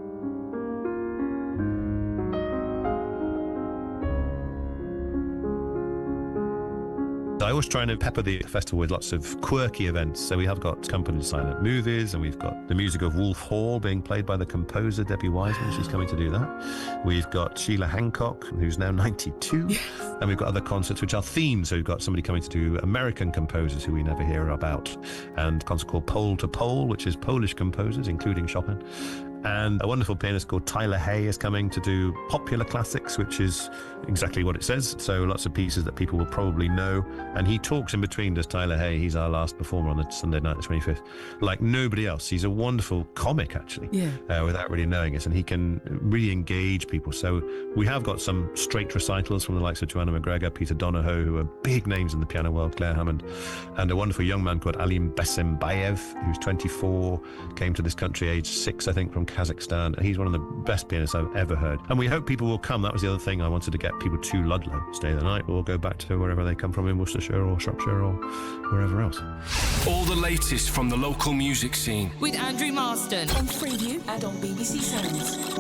I always try and pepper the festival with lots of quirky events. So we have got Company Silent Movies, and we've got the music of Wolf Hall being played by the composer Debbie Wiseman. She's coming to do that. We've got Sheila Hancock, who's now 92. And we've got other concerts which are themed. So we've got somebody coming to do American composers who we never hear about. And a concert called Pole to Pole, which is Polish composers, including Chopin. And a wonderful pianist called Tyler Hay is coming to do popular classics, which is exactly what it says. So lots of pieces that people will probably know. And he talks in between, does Tyler Hay. He's our last performer on the Sunday night, the 25th, like nobody else. He's a wonderful comic, actually, without really knowing it. And he can really engage people. So we have got some straight recitals from the likes of Joanna McGregor, Peter Donahoe, who are big names in the piano world, Claire Hammond, and a wonderful young man called Alim Besembayev, who's 24, came to this country age 6, I think, from Kazakhstan. He's one of the best pianists I've ever heard. And we hope people will come. That was the other thing. I wanted to get people to Ludlow, stay the night, or go back to wherever they come from in Worcestershire or Shropshire or wherever else. All the latest from the local music scene. With Andrew Marston on Freeview and on BBC Sounds.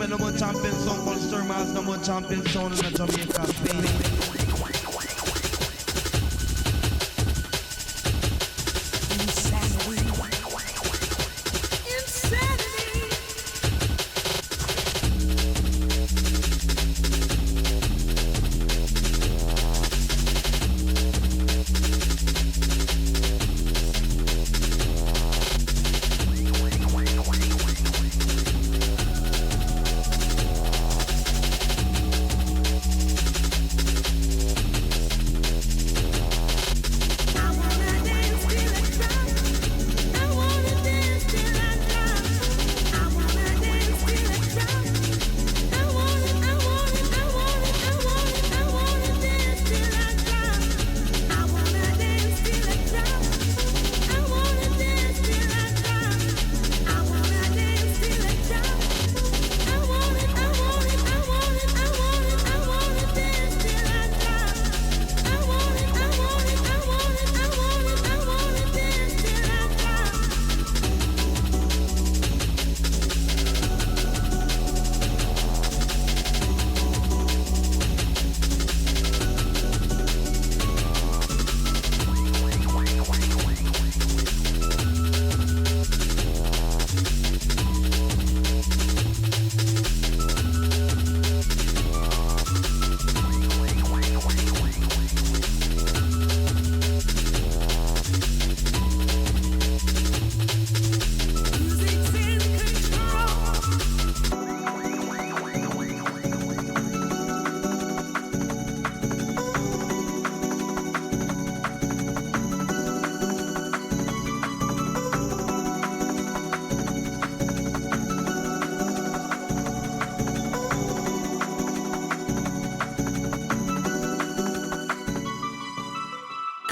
No more champion song called Stormers, no more champion sound in the Jamaica, baby.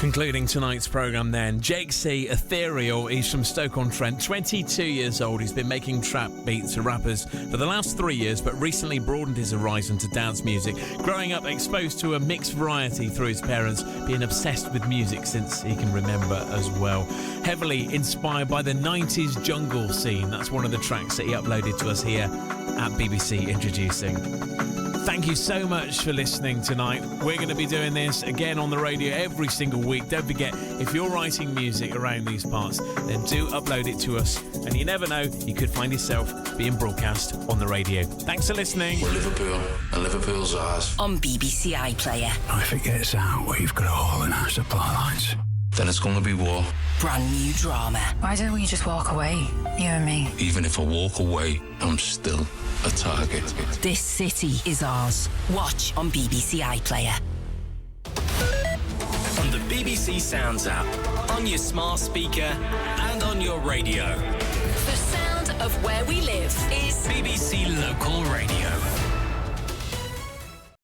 Concluding tonight's programme then, Jake C, Ethereal. He's from Stoke-on-Trent, 22 years old. He's been making trap beats to rappers for the last 3 years, but recently broadened his horizon to dance music. Growing up exposed to a mixed variety through his parents, being obsessed with music since he can remember as well. Heavily inspired by the 90s jungle scene. That's one of the tracks that he uploaded to us here at BBC Introducing. Thank you so much for listening tonight. We're going to be doing this again on the radio every single week. Don't forget, if you're writing music around these parts, then do upload it to us. And you never know, you could find yourself being broadcast on the radio. Thanks for listening. We're Liverpool, and Liverpool's ours. On BBC iPlayer. If it gets out, we've got a hole in our supply lines. Then it's going to be war. Brand new drama. Why don't we just walk away, you and me? Even if I walk away, I'm still a target. This city is ours. Watch on BBC iPlayer. On the BBC Sounds app, on your smart speaker, and on your radio. The sound of where we live is BBC Local Radio.